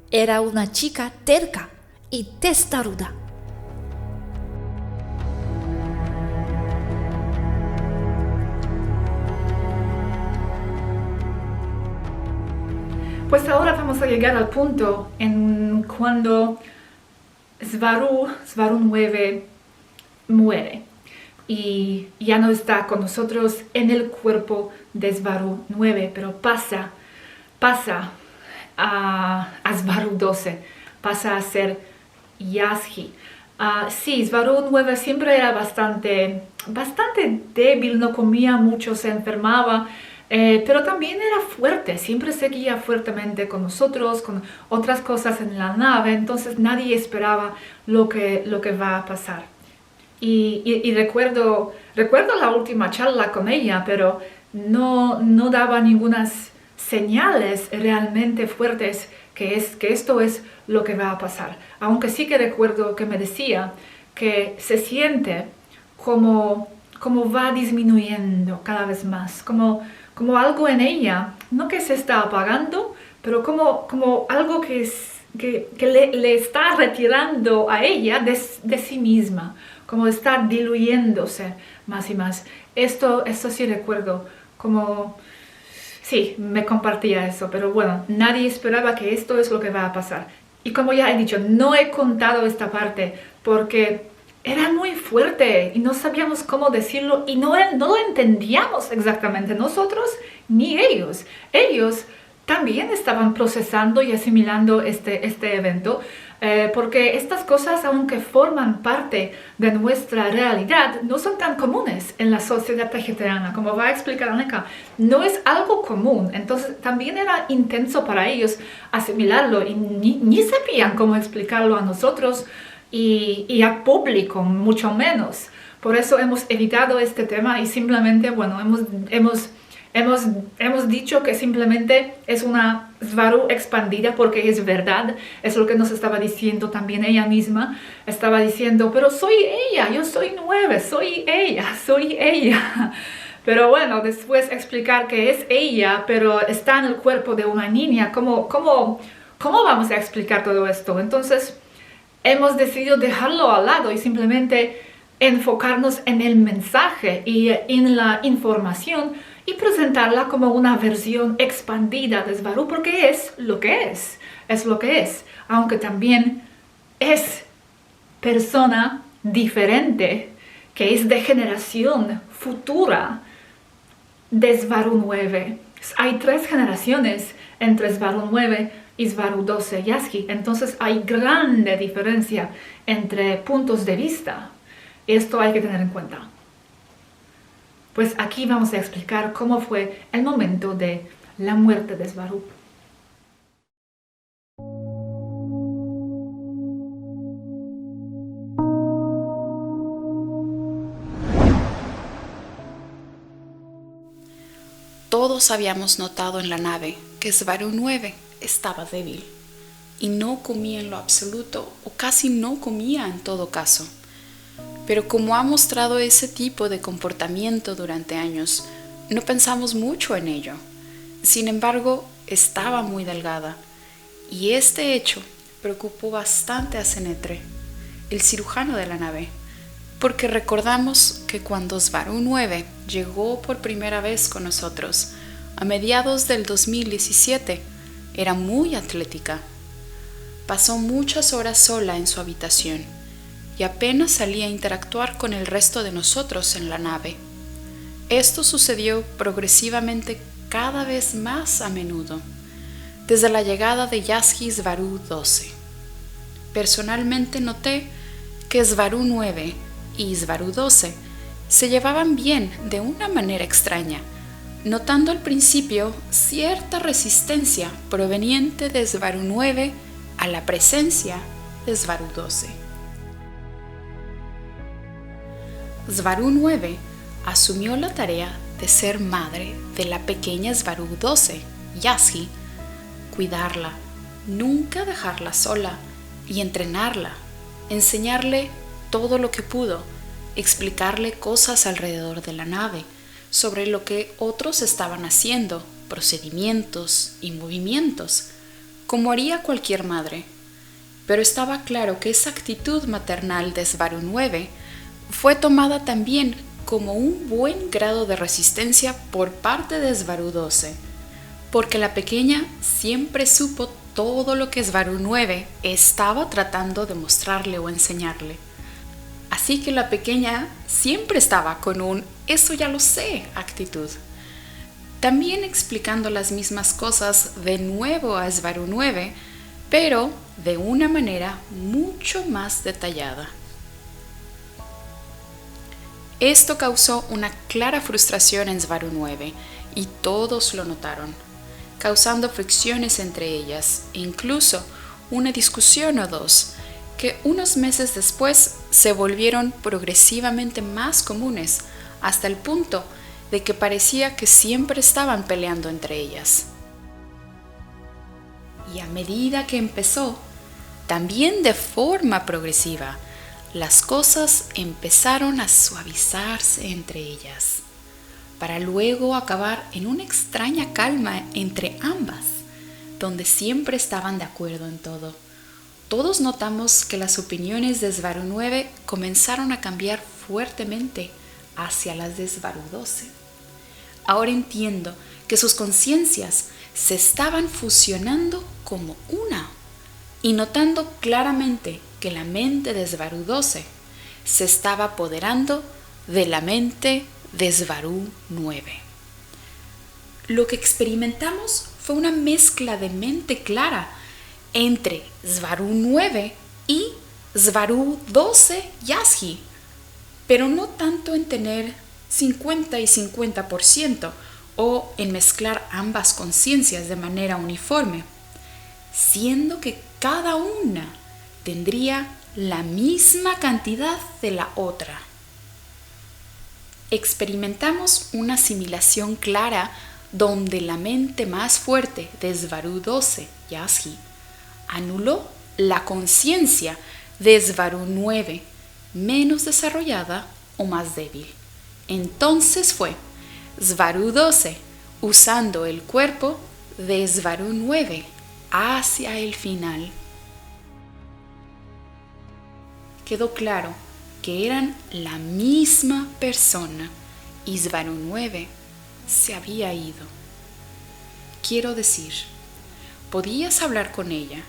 Era una chica terca y testaruda. Pues ahora vamos a llegar al punto en cuando Svaru 9 muere y ya no está con nosotros en el cuerpo de Svaru 9, pero pasa a Svaru 12, pasa a ser Yazhi. Sí, Svaru 9 siempre era bastante débil, no comía mucho, se enfermaba, pero también era fuerte, siempre seguía fuertemente con nosotros, con otras cosas en la nave, entonces nadie esperaba lo que va a pasar. Y recuerdo la última charla con ella, pero no daba ningunas señales realmente fuertes que esto es lo que va a pasar. Aunque sí que recuerdo que me decía que se siente como va disminuyendo cada vez más, como algo en ella, no que se está apagando, pero como algo que le está retirando a ella de sí misma, como está diluyéndose más y más. Esto sí recuerdo, sí, me compartía eso, pero bueno, nadie esperaba que esto es lo que va a pasar. Y como ya he dicho, no he contado esta parte porque era muy fuerte y no sabíamos cómo decirlo y no lo entendíamos exactamente nosotros ni ellos. Ellos también estaban procesando y asimilando este evento, porque estas cosas, aunque forman parte de nuestra realidad, no son tan comunes en la sociedad tajiteriana, como va a explicar Aneka. No es algo común, entonces también era intenso para ellos asimilarlo y ni sabían cómo explicarlo a nosotros y a público, mucho menos. Por eso hemos evitado este tema y simplemente, bueno, hemos dicho que simplemente es una Svaru expandida porque es verdad, es lo que nos estaba diciendo también ella misma, estaba diciendo, pero soy ella, yo soy 9, soy ella. Pero bueno, después explicar que es ella, pero está en el cuerpo de una niña, ¿cómo vamos a explicar todo esto? Entonces, hemos decidido dejarlo al lado y simplemente enfocarnos en el mensaje y en la información y presentarla como una versión expandida de Svaru, porque es lo que es, aunque también es persona diferente, que es de generación futura de Svaru 9. Hay 3 generaciones entre Svaru 9 y Svaru 12 Yazhi, entonces hay grande diferencia entre puntos de vista. Esto hay que tener en cuenta. Pues aquí vamos a explicar cómo fue el momento de la muerte de Svaru. Todos habíamos notado en la nave que Svaru 9 estaba débil y no comía en lo absoluto, o casi no comía en todo caso. Pero como ha mostrado ese tipo de comportamiento durante años, no pensamos mucho en ello. Sin embargo, estaba muy delgada, y este hecho preocupó bastante a Senetre, el cirujano de la nave, porque recordamos que cuando Svaru 9 llegó por primera vez con nosotros, a mediados del 2017, era muy atlética. Pasó muchas horas sola en su habitación y apenas salía a interactuar con el resto de nosotros en la nave. Esto sucedió progresivamente cada vez más a menudo, desde la llegada de Yazhi Svaru 12. Personalmente noté que Svaru 9 y Svaru 12 se llevaban bien de una manera extraña, notando al principio cierta resistencia proveniente de Svaru 9 a la presencia de Svaru 12. Svaru 9 asumió la tarea de ser madre de la pequeña Svaru 12, Yazhi, cuidarla, nunca dejarla sola y entrenarla, enseñarle todo lo que pudo, explicarle cosas alrededor de la nave, sobre lo que otros estaban haciendo, procedimientos y movimientos, como haría cualquier madre. Pero estaba claro que esa actitud maternal de Svaru 9 fue tomada también como un buen grado de resistencia por parte de Svaru 12, porque la pequeña siempre supo todo lo que Svaru 9 estaba tratando de mostrarle o enseñarle. Así que la pequeña siempre estaba con un "eso ya lo sé" actitud. También explicando las mismas cosas de nuevo a Svaru 9, pero de una manera mucho más detallada. Esto causó una clara frustración en Svaru 9 y todos lo notaron, causando fricciones entre ellas e incluso una discusión o dos que unos meses después se volvieron progresivamente más comunes hasta el punto de que parecía que siempre estaban peleando entre ellas. Y a medida que empezó, también de forma progresiva, las cosas empezaron a suavizarse entre ellas, para luego acabar en una extraña calma entre ambas, donde siempre estaban de acuerdo en todo. Todos notamos que las opiniones de Svaru 9 comenzaron a cambiar fuertemente hacia las de Svaru 12. Ahora entiendo que sus conciencias se estaban fusionando como una, y notando claramente que la mente de Svaru 12 se estaba apoderando de la mente de Svaru 9. Lo que experimentamos fue una mezcla de mente clara entre Svaru 9 y Svaru 12 Yazgi, pero no tanto en tener 50 y 50% o en mezclar ambas conciencias de manera uniforme, siendo que cada una tendría la misma cantidad de la otra. Experimentamos una asimilación clara donde la mente más fuerte de Svaru 12 Yazgi anuló la conciencia de Svaru 9 menos desarrollada o más débil. Entonces fue Svaru 12 usando el cuerpo de Svaru 9 hacia el final. Quedó claro que eran la misma persona y Svaru 9 se había ido. Quiero decir, podías hablar con ella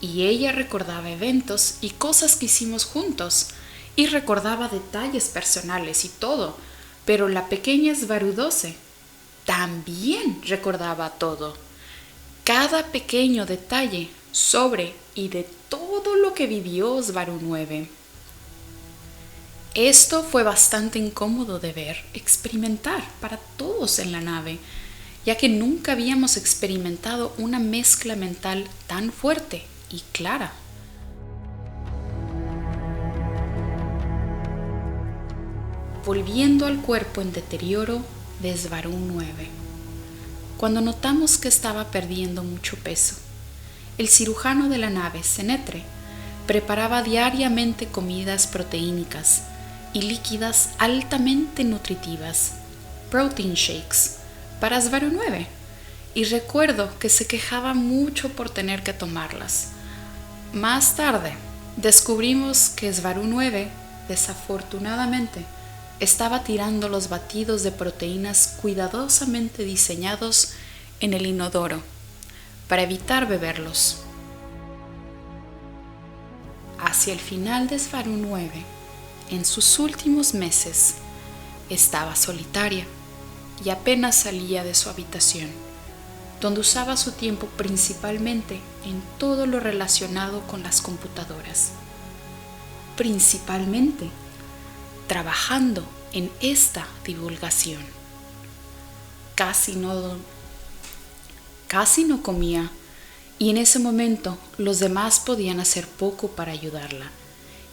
y ella recordaba eventos y cosas que hicimos juntos y recordaba detalles personales y todo, pero la pequeña Svaru 12 también recordaba todo, cada pequeño detalle sobre y de todo lo que vivió Svaru 9. Esto fue bastante incómodo de ver, experimentar para todos en la nave, ya que nunca habíamos experimentado una mezcla mental tan fuerte y clara. Volviendo al cuerpo en deterioro de Svaru 9. Cuando notamos que estaba perdiendo mucho peso, el cirujano de la nave, Senetre, preparaba diariamente comidas proteínicas y líquidas altamente nutritivas, protein shakes, para Svaru 9, y recuerdo que se quejaba mucho por tener que tomarlas. Más tarde, descubrimos que Svaru 9, desafortunadamente, estaba tirando los batidos de proteínas cuidadosamente diseñados en el inodoro, para evitar beberlos. Hacia el final de Svaru 9, en sus últimos meses, estaba solitaria y apenas salía de su habitación, donde usaba su tiempo principalmente en todo lo relacionado con las computadoras. Principalmente trabajando en esta divulgación. Casi no comía, y en ese momento los demás podían hacer poco para ayudarla,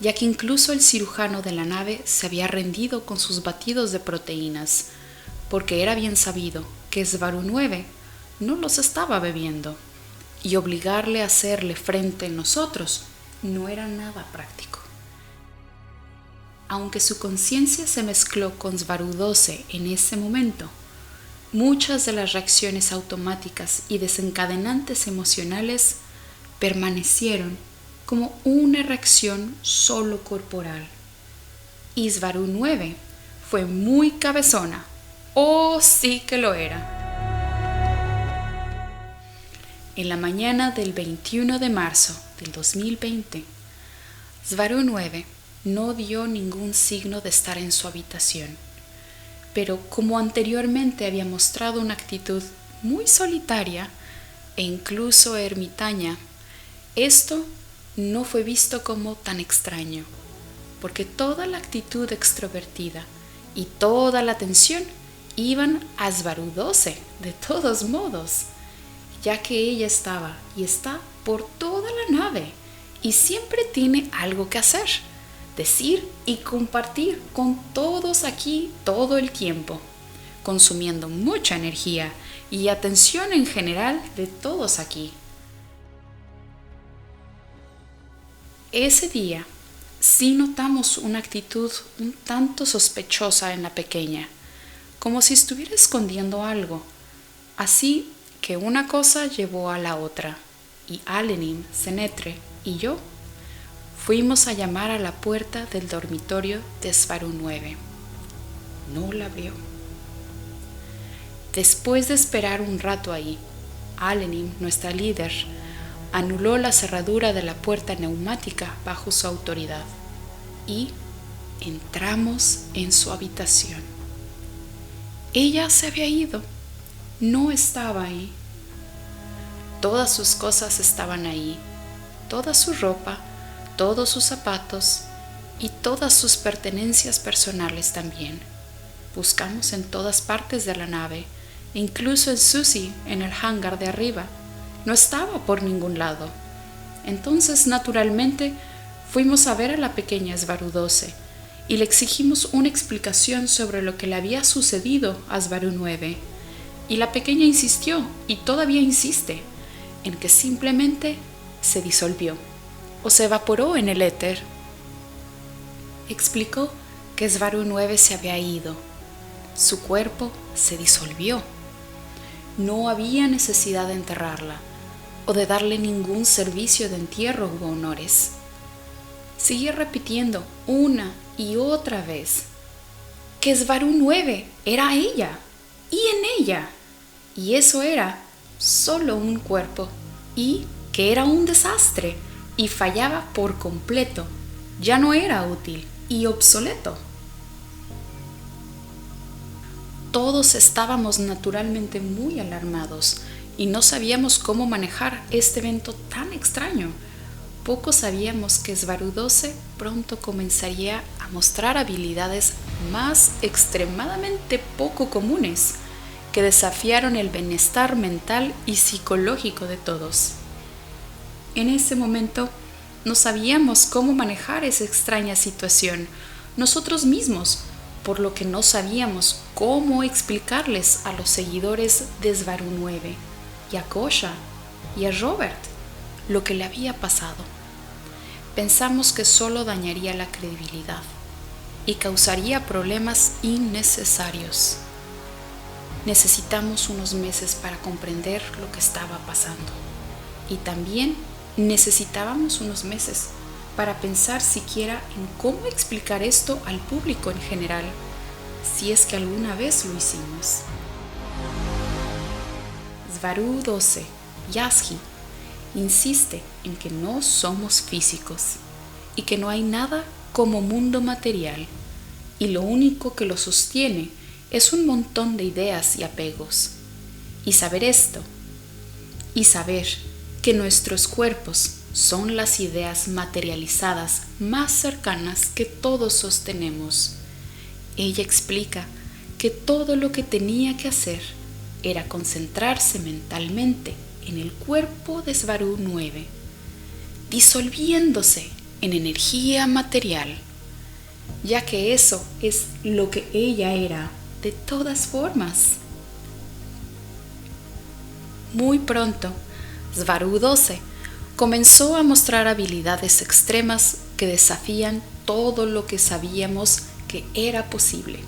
ya que incluso el cirujano de la nave se había rendido con sus batidos de proteínas, porque era bien sabido que Svaru 9 no los estaba bebiendo, y obligarle a hacerle frente a nosotros no era nada práctico. Aunque su conciencia se mezcló con Svaru 12 en ese momento, muchas de las reacciones automáticas y desencadenantes emocionales permanecieron como una reacción solo corporal. Y Svaru 9 fue muy cabezona. ¡Oh, sí que lo era! En la mañana del 21 de marzo del 2020, Svaru 9 no dio ningún signo de estar en su habitación, pero como anteriormente había mostrado una actitud muy solitaria e incluso ermitaña, Esto no fue visto como tan extraño, porque toda la actitud extrovertida y toda la atención iban a Svaru 12 de todos modos, ya que ella estaba y está por toda la nave y siempre tiene algo que hacer, decir y compartir con todos aquí todo el tiempo, consumiendo mucha energía y atención en general de todos aquí. Ese día sí notamos una actitud un tanto sospechosa en la pequeña, como si estuviera escondiendo algo, así que una cosa llevó a la otra, y Alenim, Senetre y yo fuimos a llamar a la puerta del dormitorio de Svaru 9. No la abrió. Después de esperar un rato ahí, Alenim, nuestra líder, anuló la cerradura de la puerta neumática bajo su autoridad y entramos en su habitación. Ella se había ido, no estaba ahí. Todas sus cosas estaban ahí, toda su ropa, todos sus zapatos y todas sus pertenencias personales también. Buscamos en todas partes de la nave, incluso en Susie, en el hangar de arriba. No estaba por ningún lado. Entonces, naturalmente, fuimos a ver a la pequeña Svaru 12 y le exigimos una explicación sobre lo que le había sucedido a Svaru 9. Y la pequeña insistió, y todavía insiste, en que simplemente se disolvió o se evaporó en el éter. Explicó que Svaru 9 se había ido. Su cuerpo se disolvió. No había necesidad de enterrarla o de darle ningún servicio de entierro u honores. Seguía repitiendo una y otra vez que Svaru 9 era ella y en ella, y eso era solo un cuerpo, y que era un desastre y fallaba por completo, ya no era útil y obsoleto. Todos estábamos naturalmente muy alarmados y no sabíamos cómo manejar este evento tan extraño. Poco sabíamos que Svaru 12 pronto comenzaría a mostrar habilidades más extremadamente poco comunes que desafiaron el bienestar mental y psicológico de todos. En ese momento no sabíamos cómo manejar esa extraña situación nosotros mismos, por lo que no sabíamos cómo explicarles a los seguidores de Svaru 9 y a Kosha y a Robert lo que le había pasado. Pensamos que solo dañaría la credibilidad y causaría problemas innecesarios. Necesitamos unos meses para comprender lo que estaba pasando, y también necesitábamos unos meses para pensar siquiera en cómo explicar esto al público en general, si es que alguna vez lo hicimos. Svaru 12, Yazhi, insiste en que no somos físicos y que no hay nada como mundo material, y lo único que lo sostiene es un montón de ideas y apegos. Y saber esto, y saber que nuestros cuerpos son las ideas materializadas más cercanas que todos sostenemos. Ella explica que todo lo que tenía que hacer era concentrarse mentalmente en el cuerpo de Svaru 9, disolviéndose en energía material, ya que eso es lo que ella era de todas formas. Muy pronto, Svaru 12 comenzó a mostrar habilidades extremas que desafían todo lo que sabíamos que era posible.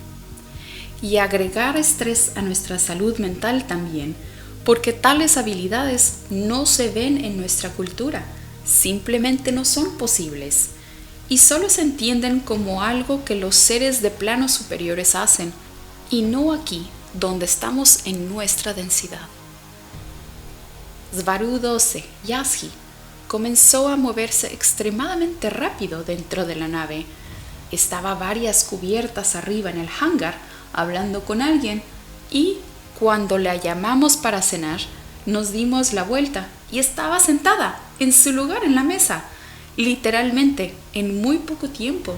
Y agregar estrés a nuestra salud mental también, porque tales habilidades no se ven en nuestra cultura, simplemente no son posibles, y solo se entienden como algo que los seres de planos superiores hacen, y no aquí, donde estamos en nuestra densidad. Svaru 12, Yazhi, comenzó a moverse extremadamente rápido dentro de la nave. Estaba varias cubiertas arriba en el hangar, hablando con alguien, y cuando la llamamos para cenar, nos dimos la vuelta y estaba sentada en su lugar en la mesa. Literalmente, en muy poco tiempo,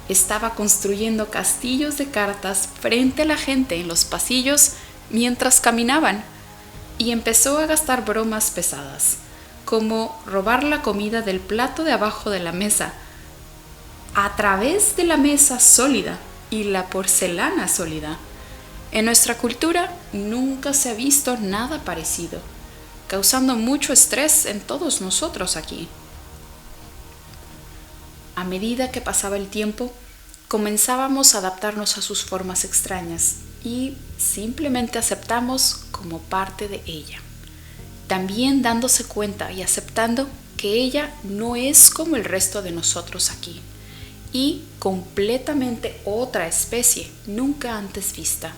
estaba construyendo castillos de cartas frente a la gente en los pasillos mientras caminaban y empezó a gastar bromas pesadas, como robar la comida del plato de abajo de la mesa, a través de la mesa sólida y la porcelana sólida. En nuestra cultura nunca se ha visto nada parecido, causando mucho estrés en todos nosotros aquí. A medida que pasaba el tiempo, comenzábamos a adaptarnos a sus formas extrañas y simplemente aceptamos como parte de ella. También dándose cuenta y aceptando que ella no es como el resto de nosotros aquí y completamente otra especie nunca antes vista.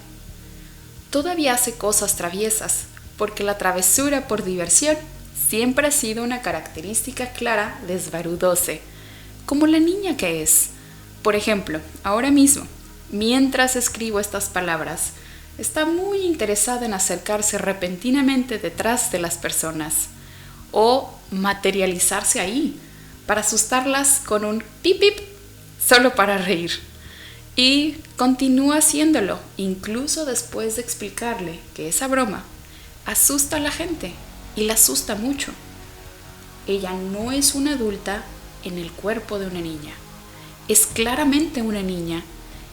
Todavía hace cosas traviesas, porque la travesura por diversión siempre ha sido una característica clara de Svaru 12, como la niña que es. Por ejemplo, ahora mismo, mientras escribo estas palabras, está muy interesada en acercarse repentinamente detrás de las personas o materializarse ahí para asustarlas con un pip pip solo para reír. Y continúa haciéndolo, incluso después de explicarle que esa broma asusta a la gente y la asusta mucho. Ella no es una adulta en el cuerpo de una niña. Es claramente una niña,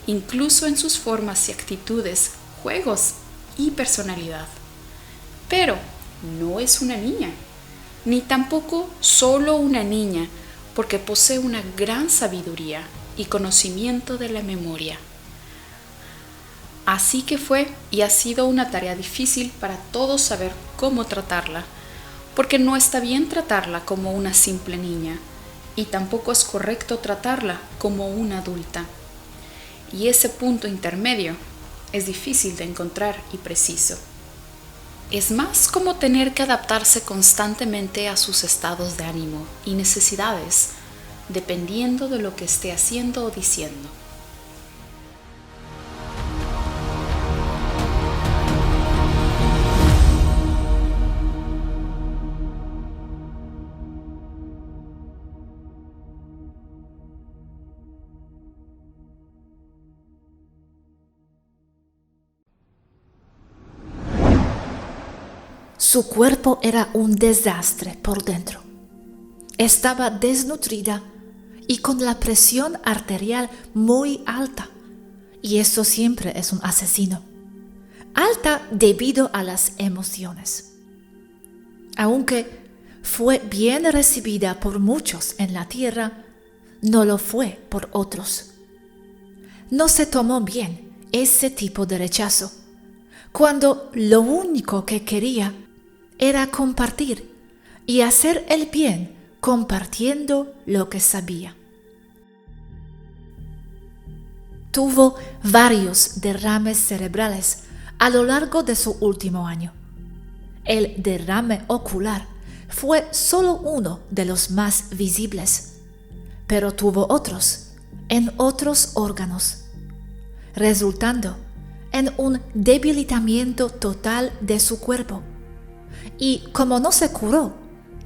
incluso en sus formas y actitudes, juegos y personalidad. Pero no es una niña, ni tampoco solo una niña, porque posee una gran sabiduría y conocimiento de la memoria. Así que fue y ha sido una tarea difícil para todos saber cómo tratarla, porque no está bien tratarla como una simple niña, y tampoco es correcto tratarla como una adulta. Y ese punto intermedio es difícil de encontrar y preciso. Es más como tener que adaptarse constantemente a sus estados de ánimo y necesidades, dependiendo de lo que esté haciendo o diciendo. Su cuerpo era un desastre por dentro. Estaba desnutrida y con la presión arterial muy alta, y eso siempre es un asesino. Alta debido a las emociones. Aunque fue bien recibida por muchos en la tierra, no lo fue por otros. No se tomó bien ese tipo de rechazo, cuando lo único que quería era compartir y hacer el bien compartiendo lo que sabía. Tuvo varios derrames cerebrales a lo largo de su último año. El derrame ocular fue solo uno de los más visibles, pero tuvo otros en otros órganos, resultando en un debilitamiento total de su cuerpo. Y como no se curó,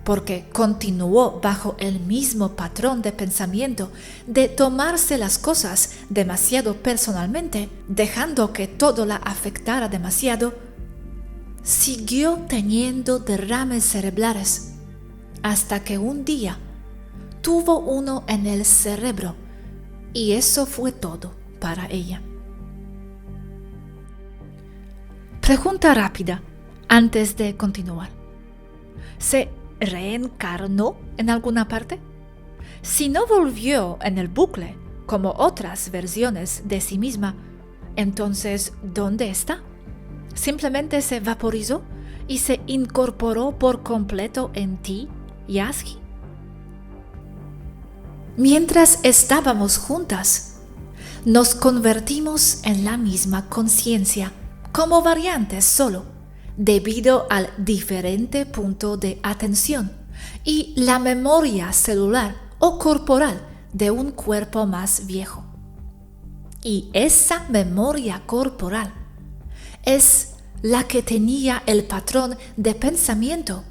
porque continuó bajo el mismo patrón de pensamiento de tomarse las cosas demasiado personalmente, dejando que todo la afectara demasiado, siguió teniendo derrames cerebrales, hasta que un día tuvo uno en el cerebro, y eso fue todo para ella. Pregunta rápida antes de continuar. ¿Se reencarnó en alguna parte? Si no volvió en el bucle, como otras versiones de sí misma, entonces, ¿dónde está? ¿Simplemente se vaporizó y se incorporó por completo en ti, Yazgi? Mientras estábamos juntas, nos convertimos en la misma conciencia, como variantes solo, debido al diferente punto de atención y la memoria celular o corporal de un cuerpo más viejo. Y esa memoria corporal es la que tenía el patrón de pensamiento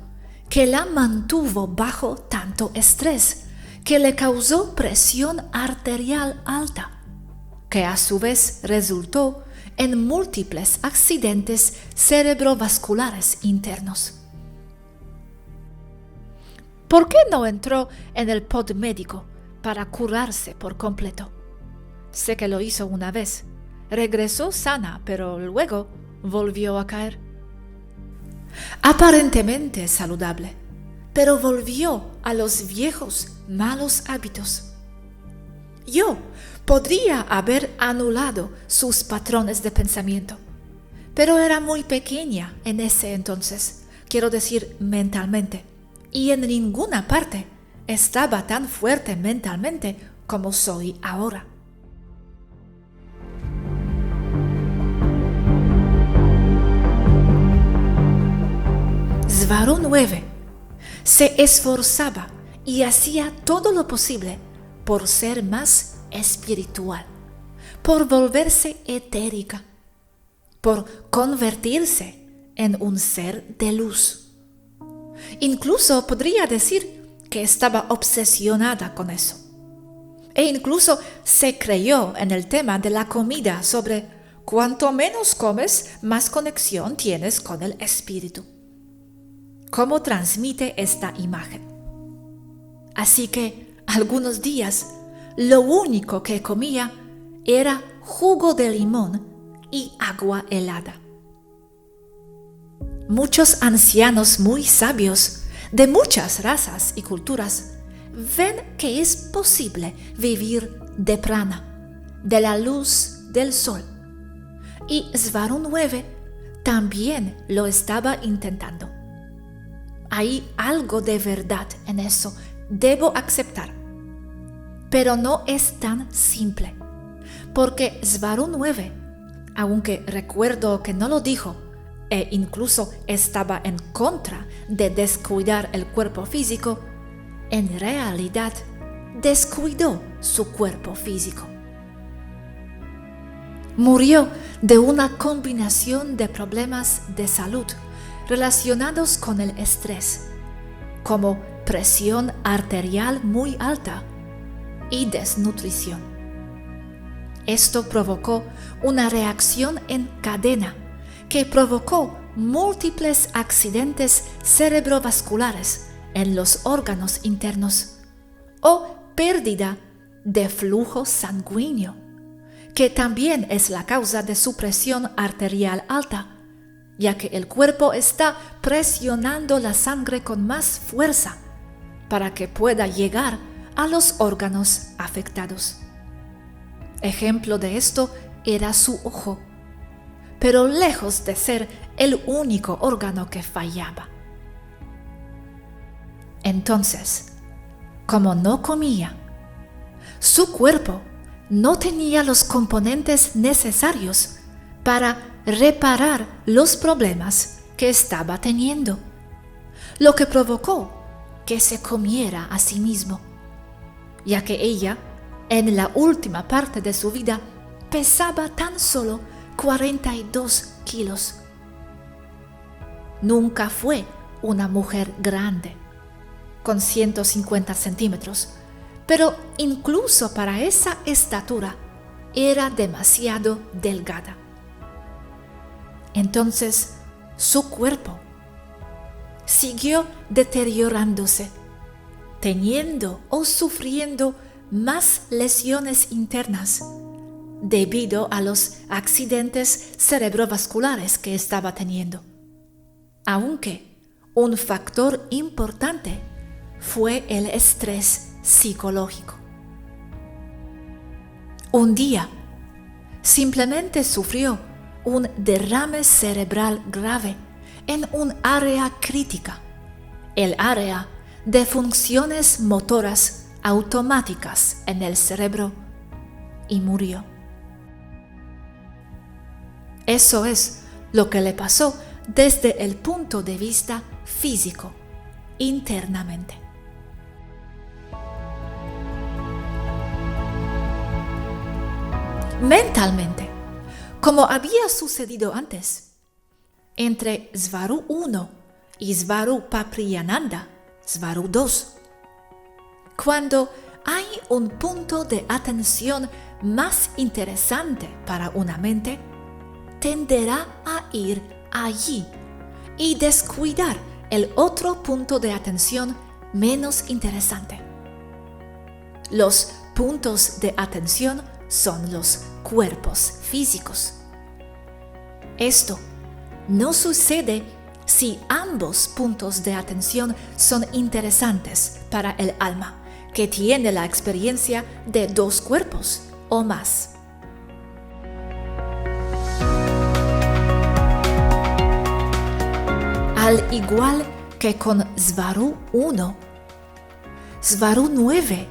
que la mantuvo bajo tanto estrés, que le causó presión arterial alta, que a su vez resultó en múltiples accidentes cerebrovasculares internos. ¿Por qué no entró en el pod médico para curarse por completo? Sé que lo hizo una vez. Regresó sana, pero luego volvió a caer. Aparentemente saludable, pero volvió a los viejos malos hábitos. Yo podría haber anulado sus patrones de pensamiento, pero era muy pequeña en ese entonces, quiero decir mentalmente, y en ninguna parte estaba tan fuerte mentalmente como soy ahora. Svaru 9 se esforzaba y hacía todo lo posible por ser más espiritual, por volverse etérica, por convertirse en un ser de luz. Incluso podría decir que estaba obsesionada con eso. E incluso se creyó en el tema de la comida sobre cuanto menos comes, más conexión tienes con el espíritu. ¿Cómo transmite esta imagen? Así que algunos días lo único que comía era jugo de limón y agua helada. Muchos ancianos muy sabios de muchas razas y culturas ven que es posible vivir de prana, de la luz del sol. Y Svaru 9 también lo estaba intentando. Hay algo de verdad en eso, debo aceptar. Pero no es tan simple, porque Svaru 9, aunque recuerdo que no lo dijo, e incluso estaba en contra de descuidar el cuerpo físico, en realidad descuidó su cuerpo físico. Murió de una combinación de problemas de salud relacionados con el estrés, como presión arterial muy alta y desnutrición. Esto provocó una reacción en cadena que provocó múltiples accidentes cerebrovasculares en los órganos internos o pérdida de flujo sanguíneo, que también es la causa de su presión arterial alta, ya que el cuerpo está presionando la sangre con más fuerza para que pueda llegar a los órganos afectados. Ejemplo de esto era su ojo, pero lejos de ser el único órgano que fallaba. Entonces, como no comía, su cuerpo no tenía los componentes necesarios para reparar los problemas que estaba teniendo, lo que provocó que se comiera a sí mismo, ya que ella, en la última parte de su vida, pesaba tan solo 42 kilos. Nunca fue una mujer grande, con 150 centímetros, pero incluso para esa estatura era demasiado delgada. Entonces, su cuerpo siguió deteriorándose, teniendo o sufriendo más lesiones internas debido a los accidentes cerebrovasculares que estaba teniendo. Aunque un factor importante fue el estrés psicológico. Un día, simplemente sufrió un derrame cerebral grave en un área crítica, el área de funciones motoras automáticas en el cerebro, y murió. Eso es lo que le pasó desde el punto de vista físico, internamente. Mentalmente, como había sucedido antes, entre Svaru 1 y Svaru Papriyananda, Svaru 2. Cuando hay un punto de atención más interesante para una mente, tenderá a ir allí y descuidar el otro punto de atención menos interesante. Los puntos de atención son los cuerpos físicos. Esto no sucede si ambos puntos de atención son interesantes para el alma, que tiene la experiencia de dos cuerpos o más. Al igual que con Svaru 1, Svaru 9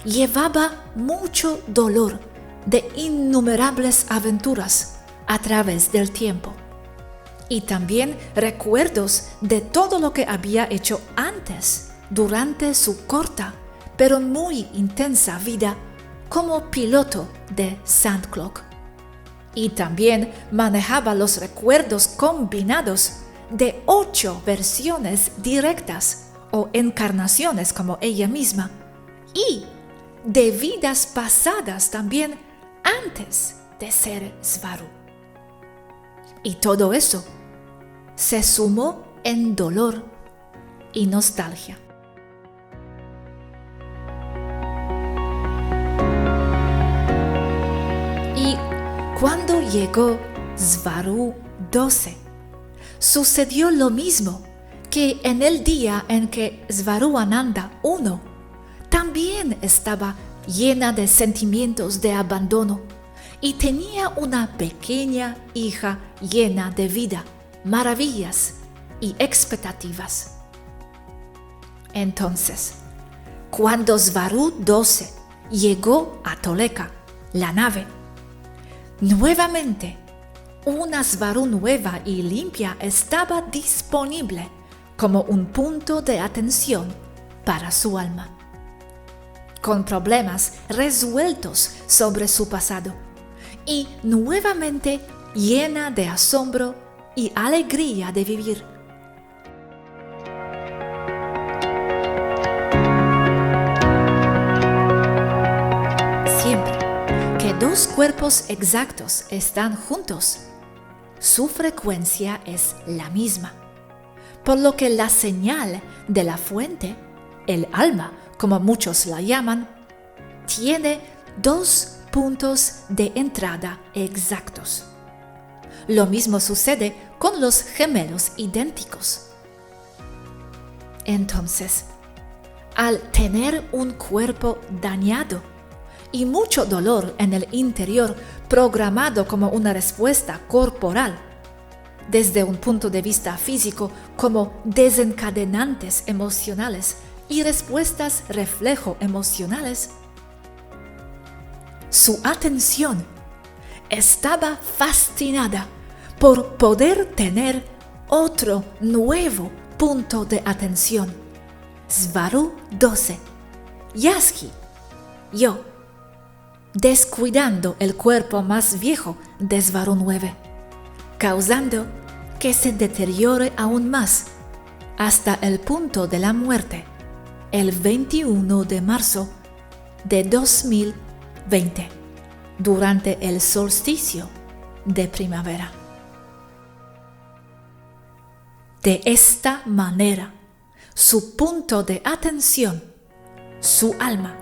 llevaba mucho dolor de innumerables aventuras a través del tiempo y también recuerdos de todo lo que había hecho antes durante su corta pero muy intensa vida como piloto de Sandcloak. Y también manejaba los recuerdos combinados de 8 versiones directas o encarnaciones como ella misma y de vidas pasadas también antes de ser Svaru. Y todo eso se sumó en dolor y nostalgia. Y cuando llegó Svaru 12, sucedió lo mismo que en el día en que Svaruananda 1 también estaba llena de sentimientos de abandono y tenía una pequeña hija llena de vida, maravillas y expectativas. Entonces, cuando Svaru 12 llegó a Toleka, la nave, nuevamente una Svaru nueva y limpia estaba disponible como un punto de atención para su alma, con problemas resueltos sobre su pasado y nuevamente llena de asombro y alegría de vivir. Siempre que dos cuerpos exactos están juntos, su frecuencia es la misma, por lo que la señal de la fuente, el alma, como muchos la llaman, tiene dos puntos de entrada exactos. Lo mismo sucede con los gemelos idénticos. Entonces, al tener un cuerpo dañado y mucho dolor en el interior programado como una respuesta corporal, desde un punto de vista físico como desencadenantes emocionales y respuestas reflejo emocionales, su atención estaba fascinada por poder tener otro nuevo punto de atención. Svaru 12, Yaski, yo, descuidando el cuerpo más viejo de Svaru 9, causando que se deteriore aún más hasta el punto de la muerte, el 21 de marzo de 2020, durante el solsticio de primavera. De esta manera, su punto de atención, su alma,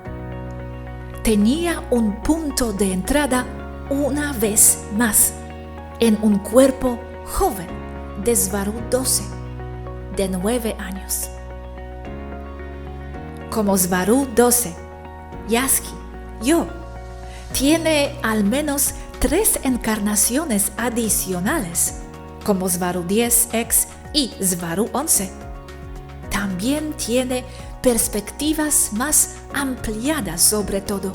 tenía un punto de entrada una vez más en un cuerpo joven de Svaru 12, de 9 años. Como Svaru 12, Yaski, yo, tiene al menos 3 encarnaciones adicionales, como Svaru 10X y Svaru 11. También tiene perspectivas más ampliadas sobre todo,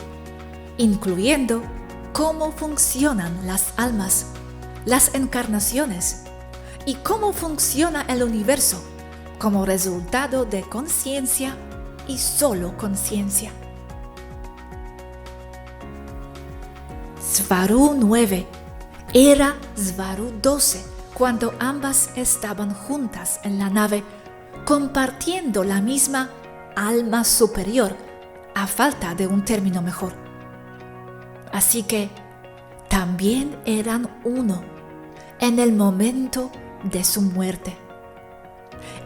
incluyendo cómo funcionan las almas, las encarnaciones y cómo funciona el universo como resultado de conciencia y solo conciencia. Svaru 9 era Svaru 12 cuando ambas estaban juntas en la nave, compartiendo la misma alma superior, a falta de un término mejor. Así que también eran uno en el momento de su muerte.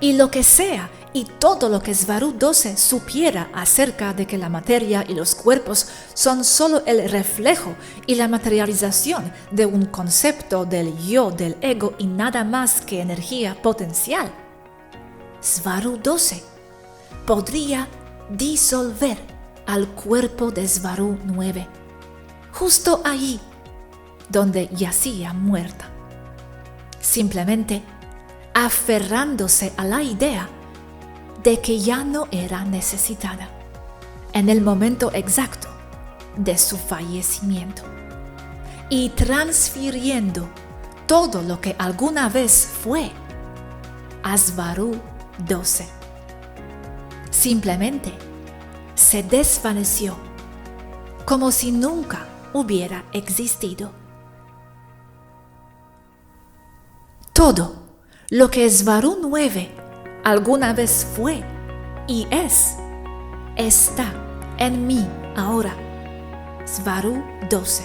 Y lo que sea y todo lo que Svaru 12 supiera acerca de que la materia y los cuerpos son solo el reflejo y la materialización de un concepto del yo, del ego y nada más que energía potencial, Svaru 12 podría disolver al cuerpo de Svaru 9, justo allí donde yacía muerta, simplemente aferrándose a la idea de que ya no era necesitada en el momento exacto de su fallecimiento y transfiriendo todo lo que alguna vez fue a Svaru 12. Simplemente se desvaneció como si nunca hubiera existido. Todo lo que Svaru 9 alguna vez fue y es, está en mí ahora, Svaru 12.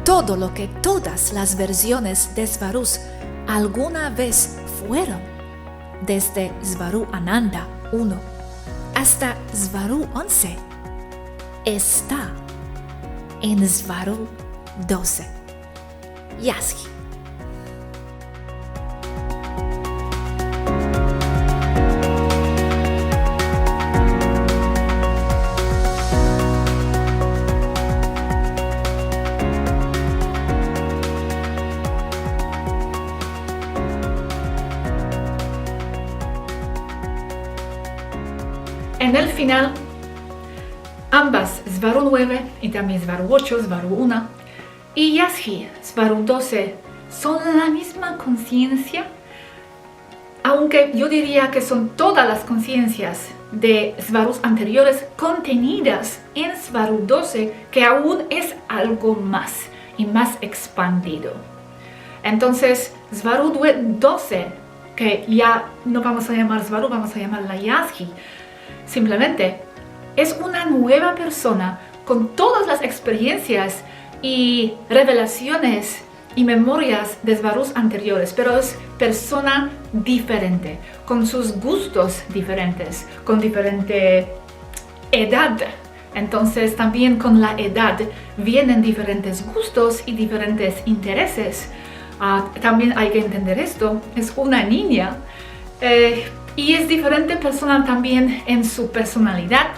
Todo lo que todas las versiones de Svarus alguna vez fueron, desde Svaru Ananda 1 hasta Svaru 11, está en Svaru 12. Yazgi. En el final, ambas Svaru 9 y también Svaru 8, Svaru 1 y Yazgi, Svaru 12, son la misma conciencia, aunque yo diría que son todas las conciencias de Svarus anteriores contenidas en Svaru 12, que aún es algo más y más expandido. Entonces, Svaru 12, que ya no vamos a llamar Svaru, vamos a llamarla Yazgi, simplemente es una nueva persona con todas las experiencias y revelaciones y memorias de Svarus anteriores, pero es persona diferente, con sus gustos diferentes, con diferente edad. Entonces también con la edad vienen diferentes gustos y diferentes intereses. También hay que entender esto, es una niña y es diferente persona también en su personalidad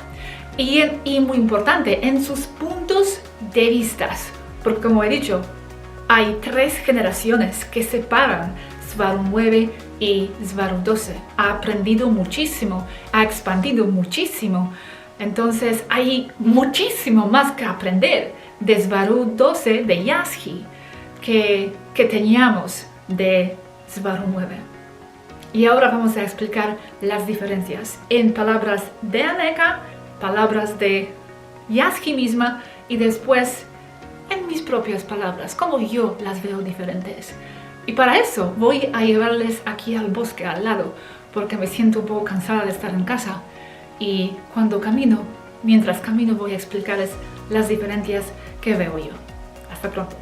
y muy importante, en sus puntos de vista. Porque como he dicho, hay 3 generaciones que separan Svaru 9 y Svaru 12. Ha aprendido muchísimo, ha expandido muchísimo. Entonces hay muchísimo más que aprender de Svaru 12 de Yazgi que teníamos de Svaru 9. Y ahora vamos a explicar las diferencias en palabras de Aneka, palabras de Yazgi misma y después en mis propias palabras, como yo las veo diferentes. Y para eso voy a llevarles aquí al bosque al lado, porque me siento un poco cansada de estar en casa. Y mientras camino voy a explicarles las diferencias que veo yo. Hasta pronto.